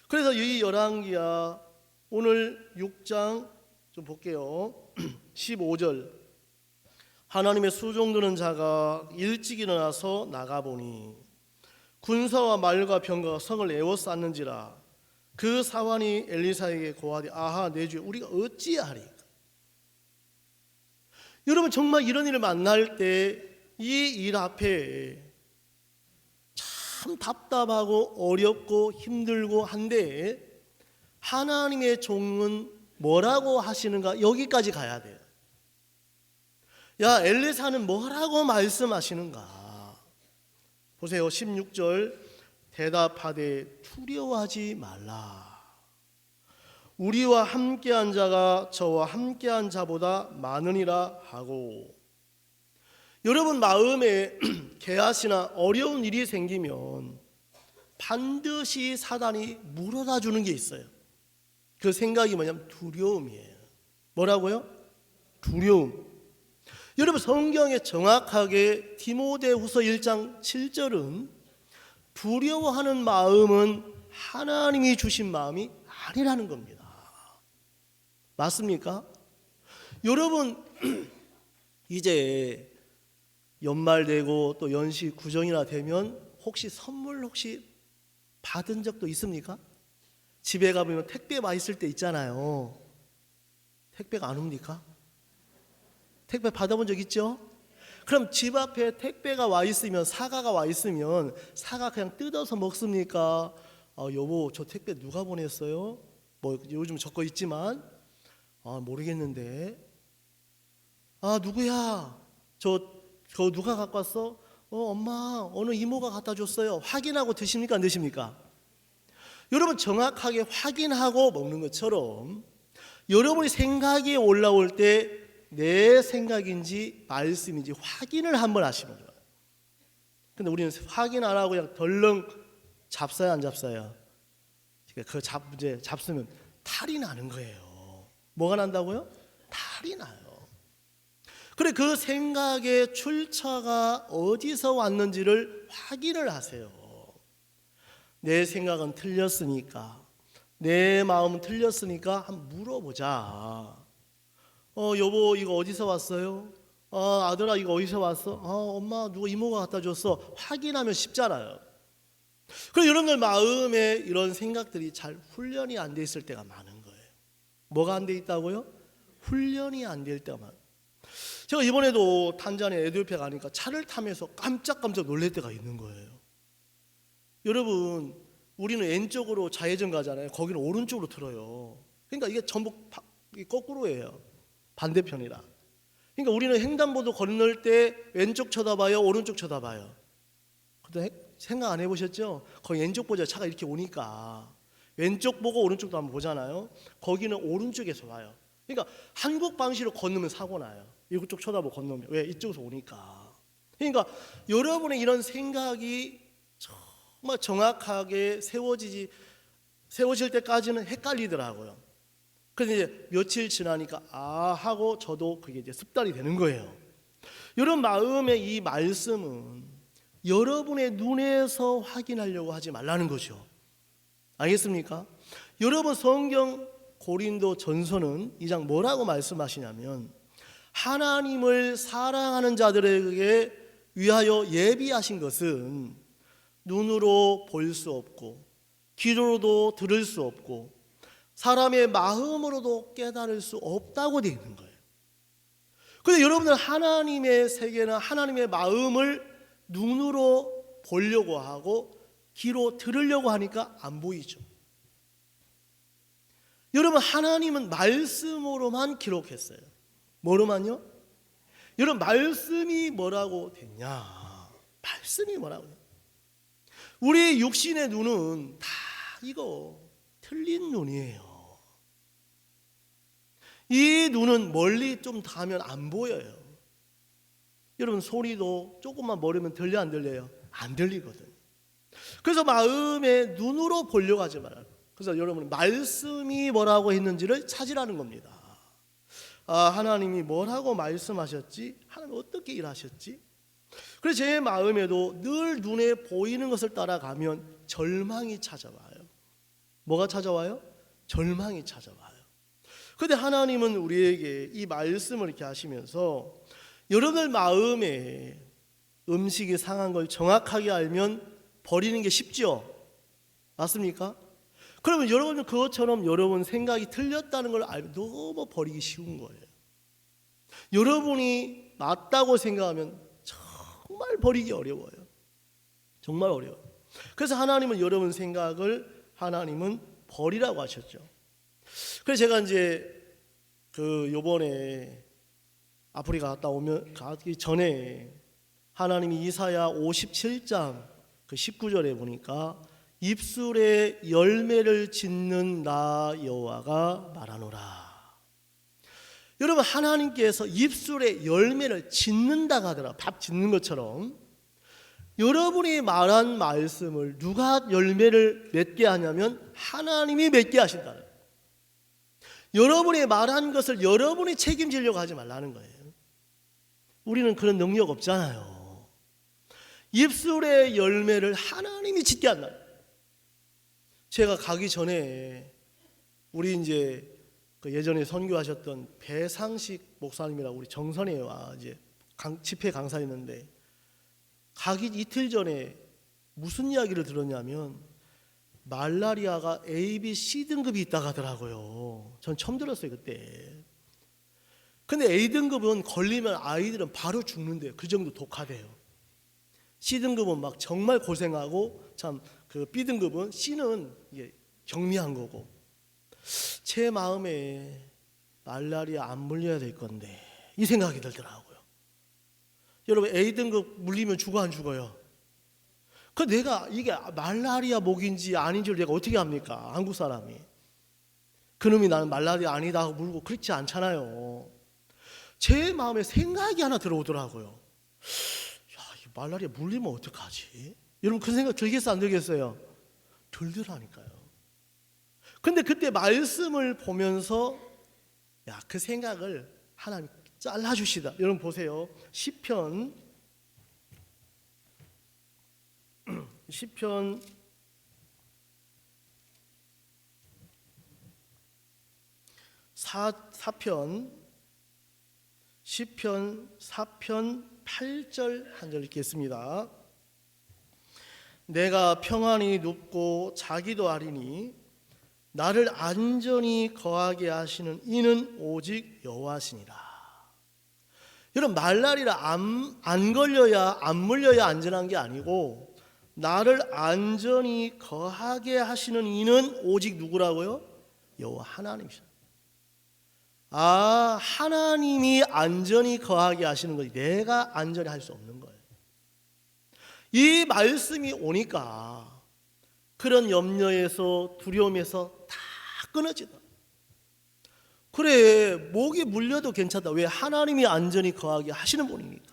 그래서 이 열왕기야 오늘 6장 좀 볼게요. 15절. 하나님의 수종드는 자가 일찍 일어나서 나가보니 군사와 말과 병거가 성을 에워쌌는지라. 그 사환이 엘리사에게 고하되 아하 내 주여 우리가 어찌하리까. 여러분, 정말 이런 일을 만날 때 이 일 앞에 참 답답하고 어렵고 힘들고 한데 하나님의 종은 뭐라고 하시는가, 여기까지 가야 돼요. 야, 엘리사는 뭐라고 말씀하시는가. 보세요. 16절. 대답하되 두려워하지 말라. 우리와 함께한 자가 저와 함께한 자보다 많으니라 하고. 여러분 마음에 개앗이나 어려운 일이 생기면 반드시 사단이 물어다 주는 게 있어요. 그 생각이 뭐냐면 두려움이에요. 뭐라고요? 두려움. 여러분 성경에 정확하게 디모데후서 1장 7절은 두려워하는 마음은 하나님이 주신 마음이 아니라는 겁니다. 맞습니까? 여러분 이제 연말 되고 또 연시 구정이나 되면 혹시 선물 받은 적도 있습니까? 집에 가보면 택배 와 있을 때 있잖아요. 택배가 안 옵니까? 택배 받아본 적 있죠? 그럼 집 앞에 택배가 와 있으면, 사과가 와 있으면 사과 그냥 뜯어서 먹습니까? 여보 저 택배 누가 보냈어요? 뭐 요즘 적고 있지만 모르겠는데. 누구야? 저 누가 갖고 왔어? 엄마 어느 이모가 갖다 줬어요. 확인하고 드십니까 안 드십니까? 여러분 정확하게 확인하고 먹는 것처럼 여러분이 생각이 올라올 때 내 생각인지 말씀인지 확인을 한번 하시면 좋아요. 근데 우리는 확인 안 하고 그냥 덜렁 잡사요 안 잡사요? 그 이제 잡수면 탈이 나는 거예요. 뭐가 난다고요? 탈이 나요. 그래 그 생각의 출처가 어디서 왔는지를 확인을 하세요. 내 생각은 틀렸으니까, 내 마음은 틀렸으니까 한번 물어보자. 여보 이거 어디서 왔어요? 아들아 이거 어디서 왔어? 엄마 누가 이모가 갖다 줬어. 확인하면 쉽잖아요. 그럼 여러분들 마음에 이런 생각들이 잘 훈련이 안 돼 있을 때가 많은 거예요. 뭐가 안 돼 있다고요? 훈련이 안 될 때가 많아요. 제가 이번에도 탄자니아 에티오피아 가니까 차를 타면서 깜짝깜짝 놀랄 때가 있는 거예요. 여러분 우리는 왼쪽으로 좌회전 가잖아요. 거기는 오른쪽으로 틀어요. 그러니까 이게 전부 거꾸로예요. 반대편이라. 그러니까 우리는 횡단보도 건널 때 왼쪽 쳐다봐요, 오른쪽 쳐다봐요. 근데 생각 안 해보셨죠? 거기 왼쪽 보자 차가 이렇게 오니까 왼쪽 보고 오른쪽도 한번 보잖아요. 거기는 오른쪽에서 와요. 그러니까 한국 방식으로 건너면 사고 나요. 이쪽 쳐다보고 건너면. 왜? 이쪽에서 오니까. 그러니까 여러분의 이런 생각이 정말 정확하게 세워질 때까지는 헷갈리더라고요. 그래서 이제 며칠 지나니까 하고 저도 그게 이제 습관이 되는 거예요. 여러분 마음의 이 말씀은 여러분의 눈에서 확인하려고 하지 말라는 거죠. 알겠습니까? 여러분 성경 고린도 전서는 2장 뭐라고 말씀하시냐면 하나님을 사랑하는 자들에게 위하여 예비하신 것은 눈으로 볼 수 없고 귀로도 들을 수 없고 사람의 마음으로도 깨달을 수 없다고 되어 있는 거예요. 그런데 여러분들 하나님의 세계나 하나님의 마음을 눈으로 보려고 하고 귀로 들으려고 하니까 안 보이죠. 여러분 하나님은 말씀으로만 기록했어요. 뭐로만요? 여러분 말씀이 뭐라고 됐냐? 말씀이 뭐라고 됐냐? 우리 육신의 눈은 다 이거 틀린 눈이에요. 이 눈은 멀리 좀 가면 안 보여요. 여러분 소리도 조금만 멀으면 들려 안 들려요? 안 들리거든요. 그래서 마음에 눈으로 보려고 하지 말아요. 그래서 여러분 말씀이 뭐라고 했는지를 찾으라는 겁니다. 하나님이 뭐라고 말씀하셨지? 하나님 어떻게 일하셨지? 그래서 제 마음에도 늘 눈에 보이는 것을 따라가면 절망이 찾아와요. 뭐가 찾아와요? 절망이 찾아와요. 그런데 하나님은 우리에게 이 말씀을 이렇게 하시면서 여러분들 마음에 음식이 상한 걸 정확하게 알면 버리는 게 쉽죠? 맞습니까? 그러면 여러분은 그것처럼 여러분 생각이 틀렸다는 걸 알면 너무 버리기 쉬운 거예요. 여러분이 맞다고 생각하면 정말 버리기 어려워요. 정말 어려워요. 그래서 하나님은 여러분 생각을 하나님은 버리라고 하셨죠. 그래서 제가 이제 요번에 아프리카 가기 전에 하나님이 이사야 57장 19절에 보니까 입술에 열매를 짓는 나 여호와가 말하노라. 여러분, 하나님께서 입술에 열매를 짓는다고 하더라. 밥 짓는 것처럼 여러분이 말한 말씀을 누가 열매를 맺게 하냐면 하나님이 맺게 하신다. 여러분이 말한 것을 여러분이 책임지려고 하지 말라는 거예요. 우리는 그런 능력 없잖아요. 입술의 열매를 하나님이 짓게 한다. 제가 가기 전에 우리 이제 그 예전에 선교하셨던 배상식 목사님이라고 우리 정선에 와 이제 집회 강사였는데 가기 이틀 전에 무슨 이야기를 들었냐면 말라리아가 A, B, C 등급이 있다고 하더라고요. 전 처음 들었어요 그때. 근데 A 등급은 걸리면 아이들은 바로 죽는데요. 그 정도 독하대요. C 등급은 막 정말 고생하고 참 그 B 등급은 C는 이게 경미한 거고. 제 마음에 말라리아 안 물려야 될 건데 이 생각이 들더라고요. 여러분 A 등급 물리면 죽어 안 죽어요? 그 내가 이게 말라리아 목인지 아닌지를 내가 어떻게 합니까? 한국 사람이. 그놈이 나는 말라리아 아니다 하고 물고 그렇지 않잖아요. 제 마음에 생각이 하나 들어오더라고요. 야, 이 말라리아 물리면 어떡하지? 여러분 그 생각 들겠어요? 안 들겠어요? 들더라니까요. 근데 그때 말씀을 보면서 야, 그 생각을 하나님 잘라주시다. 여러분 보세요. 시편 4편 8절 한 절 읽겠습니다. 내가 평안히 눕고 자기도 아리니 나를 안전히 거하게 하시는 이는 오직 여호와시니라. 여러분 말라리아 안 걸려야 안 물려야 안전한 게 아니고 나를 안전히 거하게 하시는 이는 오직 누구라고요? 여호와 하나님이시다. 아, 하나님이 안전히 거하게 하시는 거지 내가 안전히 할 수 없는 거예요. 이 말씀이 오니까 그런 염려에서 두려움에서 다 끊어지다. 그래, 목이 물려도 괜찮다. 왜? 하나님이 안전히 거하게 하시는 분이니까.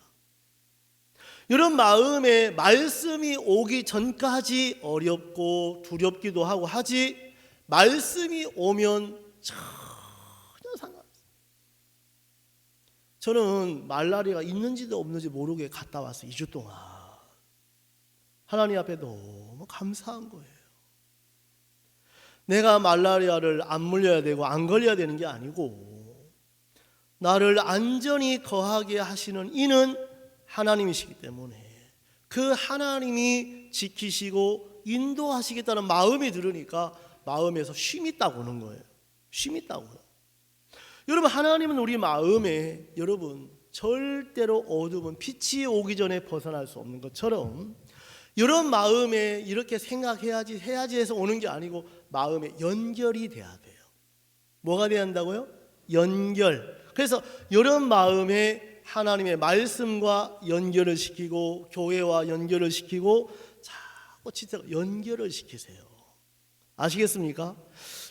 이런 마음에 말씀이 오기 전까지 어렵고 두렵기도 하고 하지 말씀이 오면 전혀 상관없어요. 저는 말라리아가 있는지도 없는지 모르게 갔다 왔어요. 2주 동안. 하나님 앞에 너무 감사한 거예요. 내가 말라리아를 안 물려야 되고 안 걸려야 되는 게 아니고 나를 안전히 거하게 하시는 이는 하나님이시기 때문에 그 하나님이 지키시고 인도하시겠다는 마음이 들으니까 마음에서 쉼이 딱 오는 거예요. 쉼이 딱 오요. 여러분 하나님은 우리 마음에 여러분 절대로 어둠은 빛이 오기 전에 벗어날 수 없는 것처럼 이런 마음에 이렇게 생각해야지 해서 오는 게 아니고 마음에 연결이 돼야 돼요. 뭐가 돼야 한다고요? 연결. 그래서 이런 마음에 하나님의 말씀과 연결을 시키고 교회와 연결을 시키고 자꾸 진짜 연결을 시키세요. 아시겠습니까?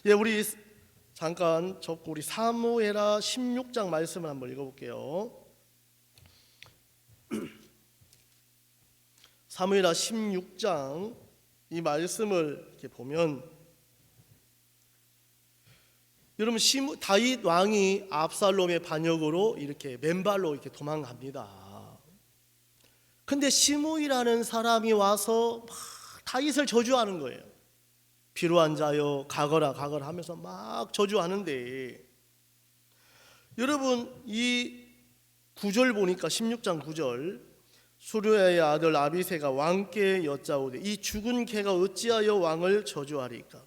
예, 우리 잠깐 접고 우리 사무엘하 16장 말씀을 한번 읽어볼게요. 사무엘하 16장 이 말씀을 이렇게 보면 여러분 다윗 왕이 압살롬의 반역으로 이렇게 맨발로 이렇게 도망갑니다. 근데 시므이라는 사람이 와서 막 다윗을 저주하는 거예요. 비루한 자여 가거라 가거라 하면서 막 저주하는데 여러분 이 9절 보니까 16장 9절 수르야의 아들 아비새가 왕께 여짜오되 이 죽은 개가 어찌하여 왕을 저주하리까?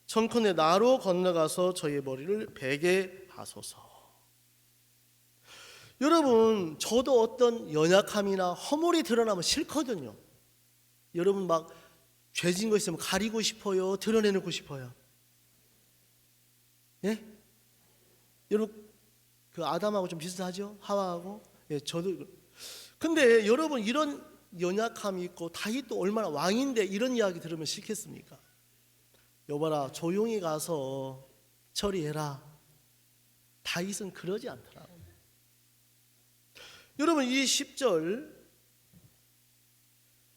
청컨대 나로 건너가서 저의 머리를 베게 하소서. 여러분 저도 어떤 연약함이나 허물이 드러나면 싫거든요. 여러분 막 죄진 거 있으면 가리고 싶어요? 드러내놓고 싶어요? 예? 여러분 그 아담하고 좀 비슷하죠? 하와하고? 예, 저도. 근데 여러분 이런 연약함이 있고 다윗도 얼마나 왕인데 이런 이야기 들으면 싫겠습니까? 여봐라, 조용히 가서 처리해라. 다윗은 그러지 않더라고요. 여러분, 이 10절,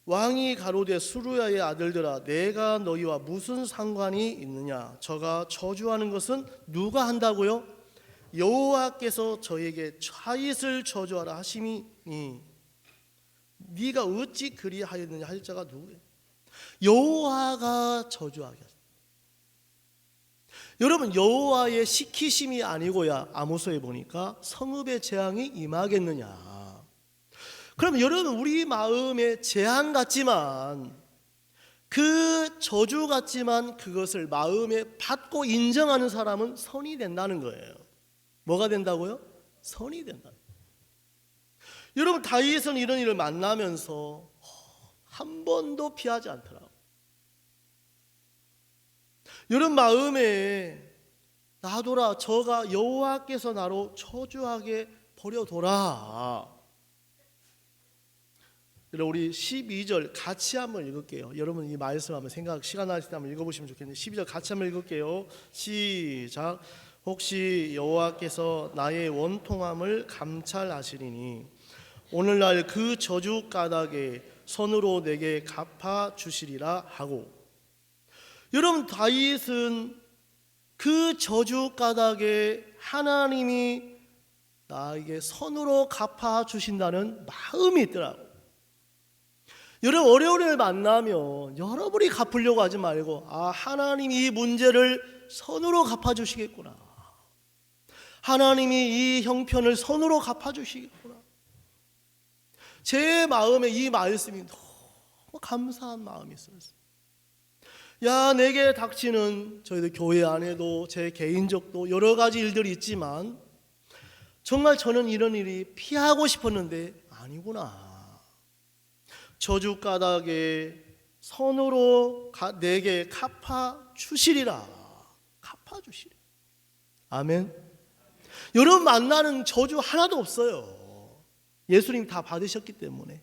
왕이 가로되 수루야의 아들들아 내가 너희와 무슨 상관이 있느냐? 저가 저주하는 것은 누가 한다고요? 여호와께서 저에게 다윗을 저주하라 하심이니 네가 어찌 그리하였느냐 할 자가 누구예요? 여호와가 저주하게 하셨어요. 여러분, 여호와의 시키심이 아니고야 아모스에 보니까 성읍의 재앙이 임하겠느냐. 그럼 여러분, 우리 마음에 재앙 같지만, 그 저주 같지만 그것을 마음에 받고 인정하는 사람은 선이 된다는 거예요. 뭐가 된다고요? 선이 된다. 여러분, 다윗은 이런 일을 만나면서 한 번도 피하지 않더라고요. 여러분 마음에 놔둬라, 저가 여호와께서 나로 저주하게 버려둬라. 여러분, 우리 12절 같이 한번 읽을게요. 여러분 이 말씀 한번 시간 나실 때 한번 읽어보시면 좋겠는데 12절 같이 한번 읽을게요. 시작. 혹시 여호와께서 나의 원통함을 감찰하시리니 오늘날 그 저주 까닭에 손으로 내게 갚아 주시리라 하고. 여러분, 다윗은 그 저주 까닭에 하나님이 나에게 손으로 갚아 주신다는 마음이 있더라고요. 여러분, 어려운 일을 만나면 여러분이 갚으려고 하지 말고, 하나님이 이 문제를 손으로 갚아주시겠구나, 하나님이 이 형편을 손으로 갚아주시겠구나. 제 마음에 이 말씀이 너무 감사한 마음이 있었어요. 야, 내게 닥치는 저희들 교회 안에도 제 개인적도 여러 가지 일들이 있지만 정말 저는 이런 일이 피하고 싶었는데 아니구나. 저주 까닭에 손으로 내게 갚아 주시리라. 갚아 주시리라. 아멘. 여러분 만나는 저주 하나도 없어요. 예수님 다 받으셨기 때문에.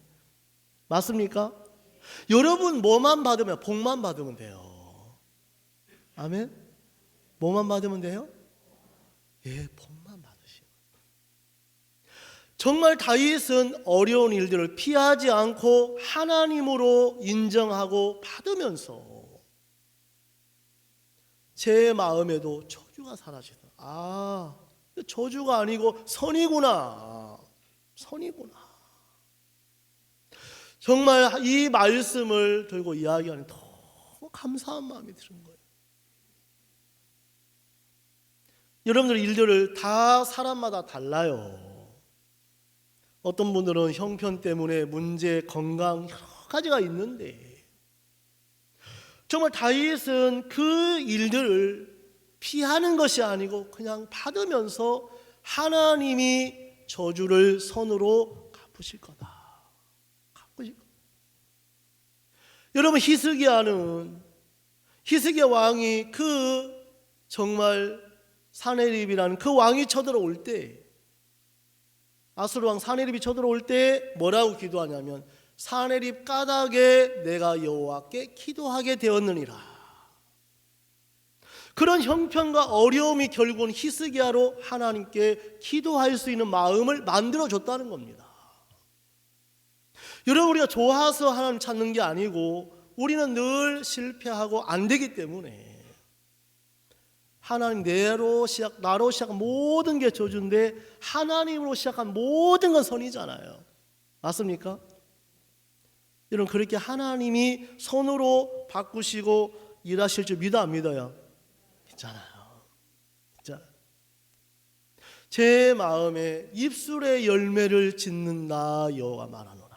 맞습니까? 여러분 뭐만 받으면, 복만 받으면 돼요. 아멘. 뭐만 받으면 돼요? 예, 복만 받으시면. 정말 다윗은 어려운 일들을 피하지 않고 하나님으로 인정하고 받으면서 제 마음에도 저주가 사라지더라. 저주가 아니고 선이구나. 선이구나. 정말 이 말씀을 들고 이야기하는 너무 감사한 마음이 드는 거예요. 여러분들 일들을 다 사람마다 달라요. 어떤 분들은 형편 때문에 문제, 건강 여러 가지가 있는데 정말 다윗은 그 일들을 피하는 것이 아니고 그냥 받으면서 하나님이 저주를 손으로 갚으실 거다. 여러분, 히스기야 왕이 그 정말 사네립이라는 그 왕이 쳐들어올 때, 아수르 왕 사네립이 쳐들어올 때 뭐라고 기도하냐면 사네립 까닭에 내가 여호와께 기도하게 되었느니라. 그런 형편과 어려움이 결국은 히스기야로 하나님께 기도할 수 있는 마음을 만들어줬다는 겁니다. 여러분, 우리가 좋아서 하나님 찾는 게 아니고 우리는 늘 실패하고 안 되기 때문에 하나님 나로 시작한 모든 게 저주인데 하나님으로 시작한 모든 건 선이잖아요. 맞습니까? 여러분, 그렇게 하나님이 손으로 바꾸시고 일하실 줄 믿어 안 믿어요? 있잖아요. 진짜. 제 마음에 입술의 열매를 짓는 나 여호와 말하노라.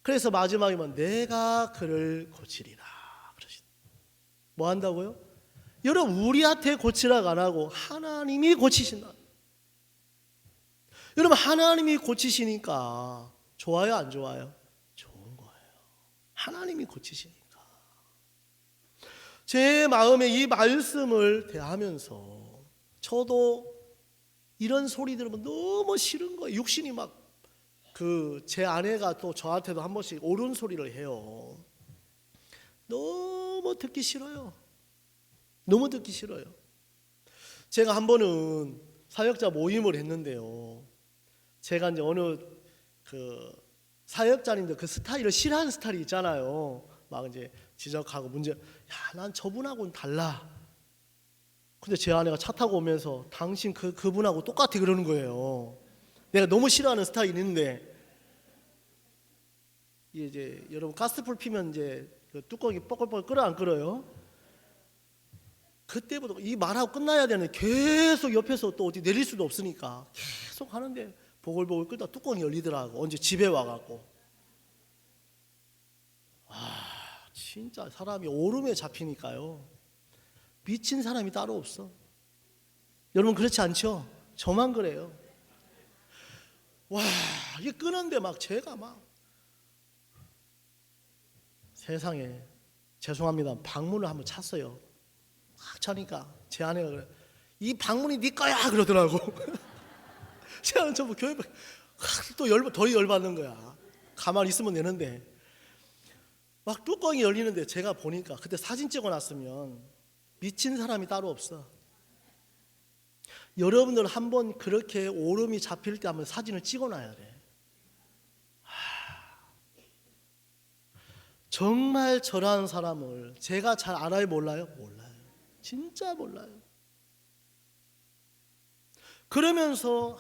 그래서 마지막이면 내가 그를 고치리라. 뭐 한다고요? 여러분, 우리한테 고치라고 안 하고 하나님이 고치신다. 여러분, 하나님이 고치시니까 좋아요, 안 좋아요? 좋은 거예요. 하나님이 고치시니까. 제 마음에 이 말씀을 대하면서 저도 이런 소리 들으면 너무 싫은 거예요. 육신이 막 제 아내가 또 저한테도 한 번씩 옳은 소리를 해요. 너무 듣기 싫어요. 너무 듣기 싫어요. 제가 한 번은 사역자 모임을 했는데요. 제가 이제 어느 사역자님들 스타일을 싫어하는 스타일이 있잖아요. 막 이제 지적하고 문제. 난 저분하고는 달라. 근데 제 아내가 차 타고 오면서 당신 그분하고 똑같아 그러는 거예요. 내가 너무 싫어하는 스타일인데, 이제 여러분 가스불 피면 이제 뚜껑이 뻐글뻐글 끓어 안 끓어요? 그때부터 이 말하고 끝나야 되는데 계속 옆에서 또 어디 내릴 수도 없으니까 계속 하는데 보글보글 끓다 뚜껑이 열리더라고. 언제 집에 와갖고. 진짜 사람이 오름에 잡히니까요. 미친 사람이 따로 없어. 여러분 그렇지 않죠? 저만 그래요. 이게 끄는데 막 제가 막 세상에, 죄송합니다, 방문을 한번 찼어요. 막 차니까 제 아내가 그래, 이 방문이 네 거야 그러더라고. 제가 전부 교회 또 더 열받는 거야. 가만히 있으면 되는데 막 뚜껑이 열리는데 제가 보니까 그때 사진 찍어놨으면 미친 사람이 따로 없어. 여러분들 한번 그렇게 오름이 잡힐 때 한번 사진을 찍어놔야 돼. 정말 저라는 사람을 제가 잘 알아요, 몰라요? 몰라요. 진짜 몰라요. 그러면서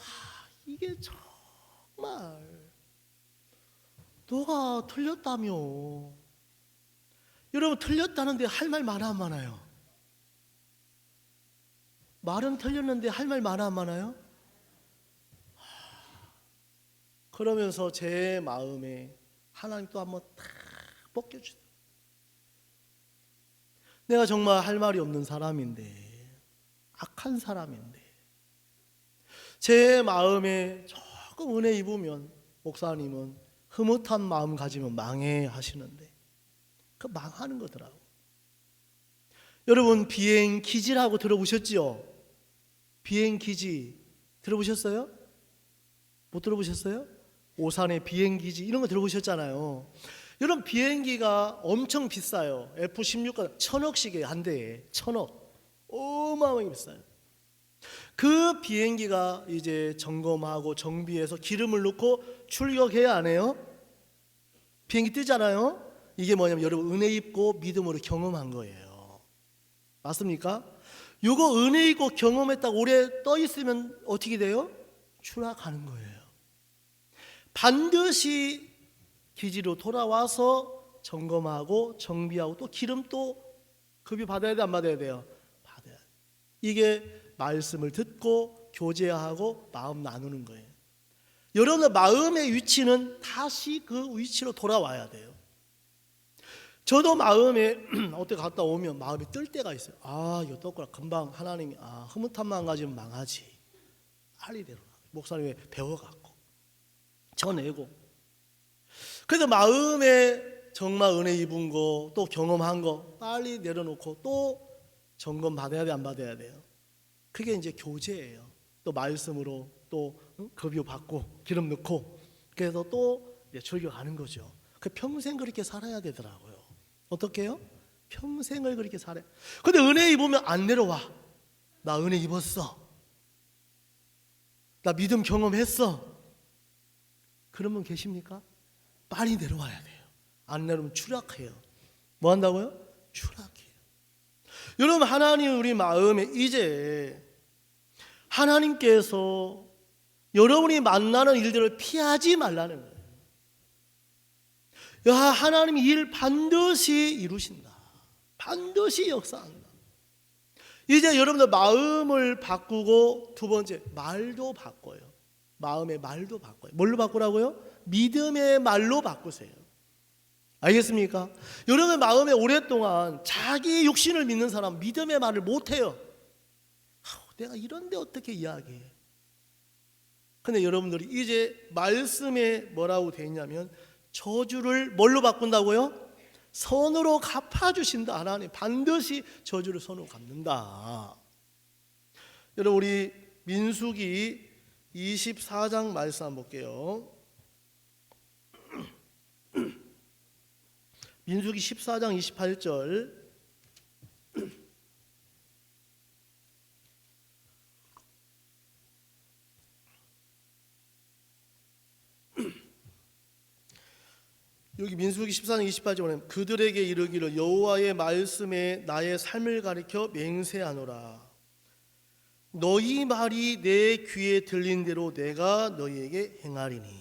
이게 정말 너가 틀렸다며. 여러분 틀렸다는데 할 말 많아 안 많아요? 말은 틀렸는데 할 말 많아 안 많아요? 그러면서 제 마음에 하나님 또 한번 탁 벗겨주세요. 내가 정말 할 말이 없는 사람인데, 악한 사람인데, 제 마음에 조금 은혜 입으면 목사님은 흐뭇한 마음 가지면 망해 하시는데 그 망하는 거더라고. 여러분 비행기지라고 들어보셨지요? 비행기지 들어보셨어요? 못 들어보셨어요? 오산의 비행기지 이런 거 들어보셨잖아요. 여러분 비행기가 엄청 비싸요. F-16가 1,000억씩이에요. 한 대에 1,000억. 어마어마하게 비싸요. 그 비행기가 이제 점검하고 정비해서 기름을 넣고 출격해야 안 해요? 비행기 뜨잖아요. 이게 뭐냐면 여러분 은혜 입고 믿음으로 경험한 거예요. 맞습니까? 요거 은혜 입고 경험했다고 오래 떠 있으면 어떻게 돼요? 추락하는 거예요. 반드시 기지로 돌아와서 점검하고 정비하고 또 기름 또 급여 받아야 돼, 안 받아야 돼요? 받아야 돼. 이게 말씀을 듣고 교제하고 마음 나누는 거예요. 여러분의 마음의 위치는 다시 그 위치로 돌아와야 돼요. 저도 마음에 어떻게 갔다 오면 마음이 뜰 때가 있어요. 이거 떴구나. 금방 하나님이 흐뭇한 마음 가지면 망하지. 빨리 내려놔. 목사님이 배워갖고 전내고. 그래서 마음에 정말 은혜 입은 거 또 경험한 거 빨리 내려놓고 또 점검 받아야 돼, 안 받아야 돼요? 그게 이제 교제예요. 또 말씀으로 또 급여 받고 기름 넣고 그래서 또 출교하는 거죠. 그 평생 그렇게 살아야 되더라고요. 어떻게 해요? 평생을 그렇게 살아요. 근데 은혜 입으면 안 내려와. 나 은혜 입었어. 나 믿음 경험했어. 그런 분 계십니까? 빨리 내려와야 돼요. 안 내려오면 추락해요. 뭐 한다고요? 추락해요. 여러분 하나님 우리 마음에 이제 하나님께서 여러분이 만나는 일들을 피하지 말라는 거예요. 하나님 일 반드시 이루신다. 반드시 역사한다. 이제 여러분들 마음을 바꾸고 두 번째 말도 바꿔요. 마음의 말도 바꿔요. 뭘로 바꾸라고요? 믿음의 말로 바꾸세요. 알겠습니까? 여러분의 마음에 오랫동안 자기 육신을 믿는 사람 믿음의 말을 못해요. 내가 이런데 어떻게 이야기해? 근데 여러분들이 이제 말씀에 뭐라고 되어 있냐면 저주를 뭘로 바꾼다고요? 선으로 갚아주신다. 하나님 반드시 저주를 선으로 갚는다. 여러분 우리 민수기 24장 말씀 한번 볼게요. 민수기 14장 28절. 여기 민수기 14장 28절에 보면 그들에게 이르기를 여호와의 말씀에 나의 삶을 가리켜 맹세하노라. 너희 말이 내 귀에 들린 대로 내가 너희에게 행하리니.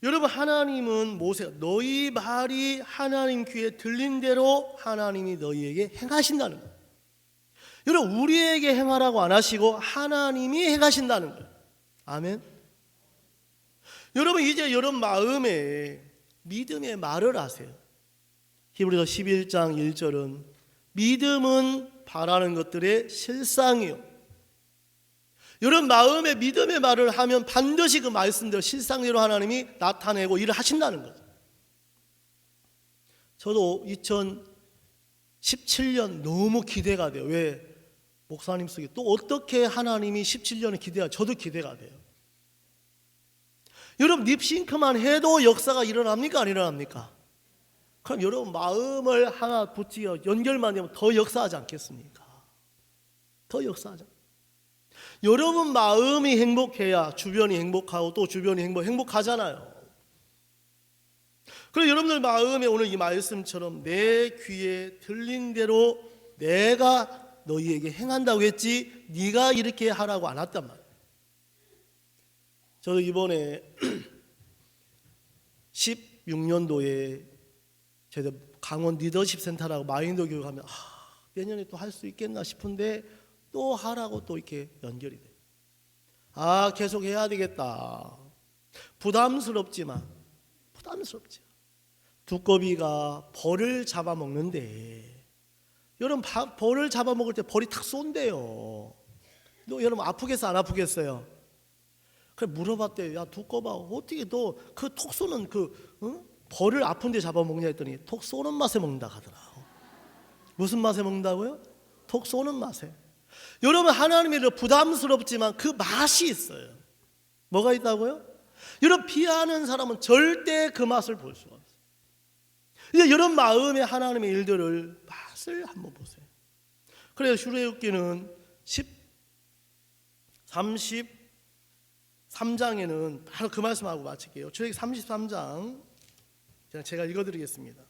여러분, 하나님은 모세가 너희 말이 하나님 귀에 들린 대로 하나님이 너희에게 행하신다는 거예요. 여러분, 우리에게 행하라고 안 하시고 하나님이 행하신다는 거예요. 아멘. 여러분, 이제 여러분 마음에 믿음의 말을 하세요. 히브리서 11장 1절은 믿음은 바라는 것들의 실상이요. 여러분 마음에 믿음의 말을 하면 반드시 그 말씀대로 실상대로 하나님이 나타내고 일을 하신다는 거죠. 저도 2017년 너무 기대가 돼요. 왜? 목사님 속에 또 어떻게 하나님이 17년을 기대가, 저도 기대가 돼요. 여러분 립싱크만 해도 역사가 일어납니까? 안 일어납니까? 그럼 여러분 마음을 하나 붙이어 연결만 되면 더 역사하지 않겠습니까? 더 역사하지. 여러분 마음이 행복해야 주변이 행복하고 또 주변이 행복하잖아요. 그래서 여러분들 마음에 오늘 이 말씀처럼 내 귀에 들린 대로 내가 너희에게 행한다고 했지 네가 이렇게 하라고 안 했단 말이에요. 저도 이번에 16년도에 제가 강원 리더십 센터라고 마인드 교육하면 내년에 또 할 수 있겠나 싶은데 또 하라고 또 이렇게 연결이 돼요. 계속 해야 되겠다. 부담스럽지만 부담스럽죠. 두꺼비가 벌을 잡아먹는데 여러분 벌을 잡아먹을 때 벌이 탁 쏜대요. 여러분 아프겠어 안 아프겠어요? 그래 물어봤대요. 야 두꺼봐 어떻게 너 그 톡 쏘는 벌을 아픈 데 잡아먹냐 했더니 톡 쏘는 맛에 먹는다 하더라고. 무슨 맛에 먹는다고요? 톡 쏘는 맛에. 여러분 하나님이 부담스럽지만 그 맛이 있어요. 뭐가 있다고요? 여러분 피하는 사람은 절대 그 맛을 볼 수가 없어요. 이제 여러분 마음에 하나님의 일들을 맛을 한번 보세요. 그래서 출애굽기는 33장에는 바로 그 말씀하고 마칠게요. 출애굽기 33장 제가 읽어드리겠습니다.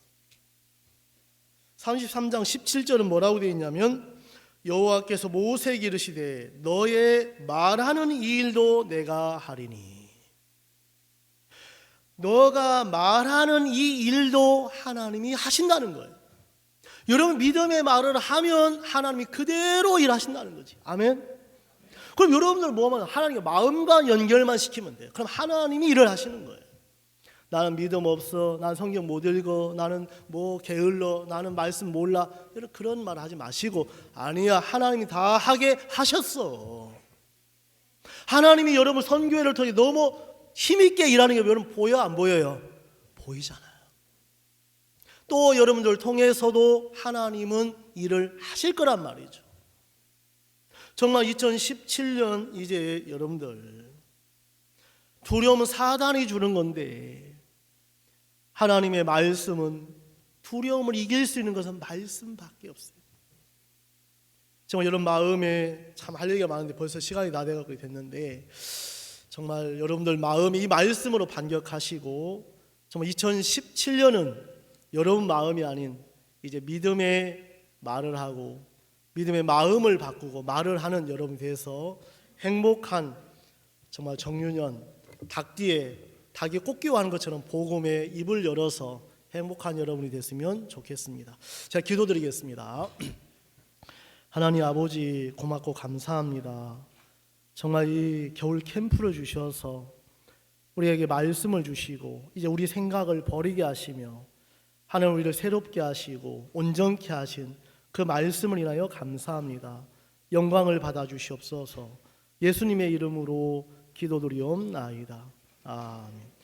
33장 17절은 뭐라고 되어 있냐면 여호와께서 모세에게 이르시되 너의 말하는 이 일도 내가 하리니. 너가 말하는 이 일도 하나님이 하신다는 거예요. 여러분 믿음의 말을 하면 하나님이 그대로 일하신다는 거지. 아멘. 그럼 여러분들 뭐하면 하나님의 마음과 연결만 시키면 돼요. 그럼 하나님이 일을 하시는 거예요. 나는 믿음 없어, 나는 성경 못 읽어, 나는 뭐 게을러, 나는 말씀 몰라, 여러분 그런 말 하지 마시고 아니야 하나님이 다 하게 하셨어. 하나님이 여러분 선교회를 통해 너무 힘있게 일하는 게 여러분 보여 안 보여요? 보이잖아요. 또 여러분들 통해서도 하나님은 일을 하실 거란 말이죠. 정말 2017년 이제 여러분들 두려움은 사단이 주는 건데 하나님의 말씀은 두려움을 이길 수 있는 것은 말씀밖에 없어요. 정말 여러분 마음에 참 할 얘기가 많은데 벌써 시간이 다 돼가고 됐는데 정말 여러분들 마음이 이 말씀으로 반격하시고 정말 2017년은 여러분 마음이 아닌 이제 믿음의 말을 하고 믿음의 마음을 바꾸고 말을 하는 여러분이 돼서 행복한 정말 정유년 닭이 꽃기워하는 것처럼 복음의 입을 열어서 행복한 여러분이 됐으면 좋겠습니다. 제가 기도드리겠습니다. 하나님 아버지 고맙고 감사합니다. 정말 이 겨울 캠프를 주셔서 우리에게 말씀을 주시고 이제 우리 생각을 버리게 하시며 하나님 우리를 새롭게 하시고 온전케 하신 그 말씀을 인하여 감사합니다. 영광을 받아 주시옵소서. 예수님의 이름으로 기도드리옵나이다. 아멘.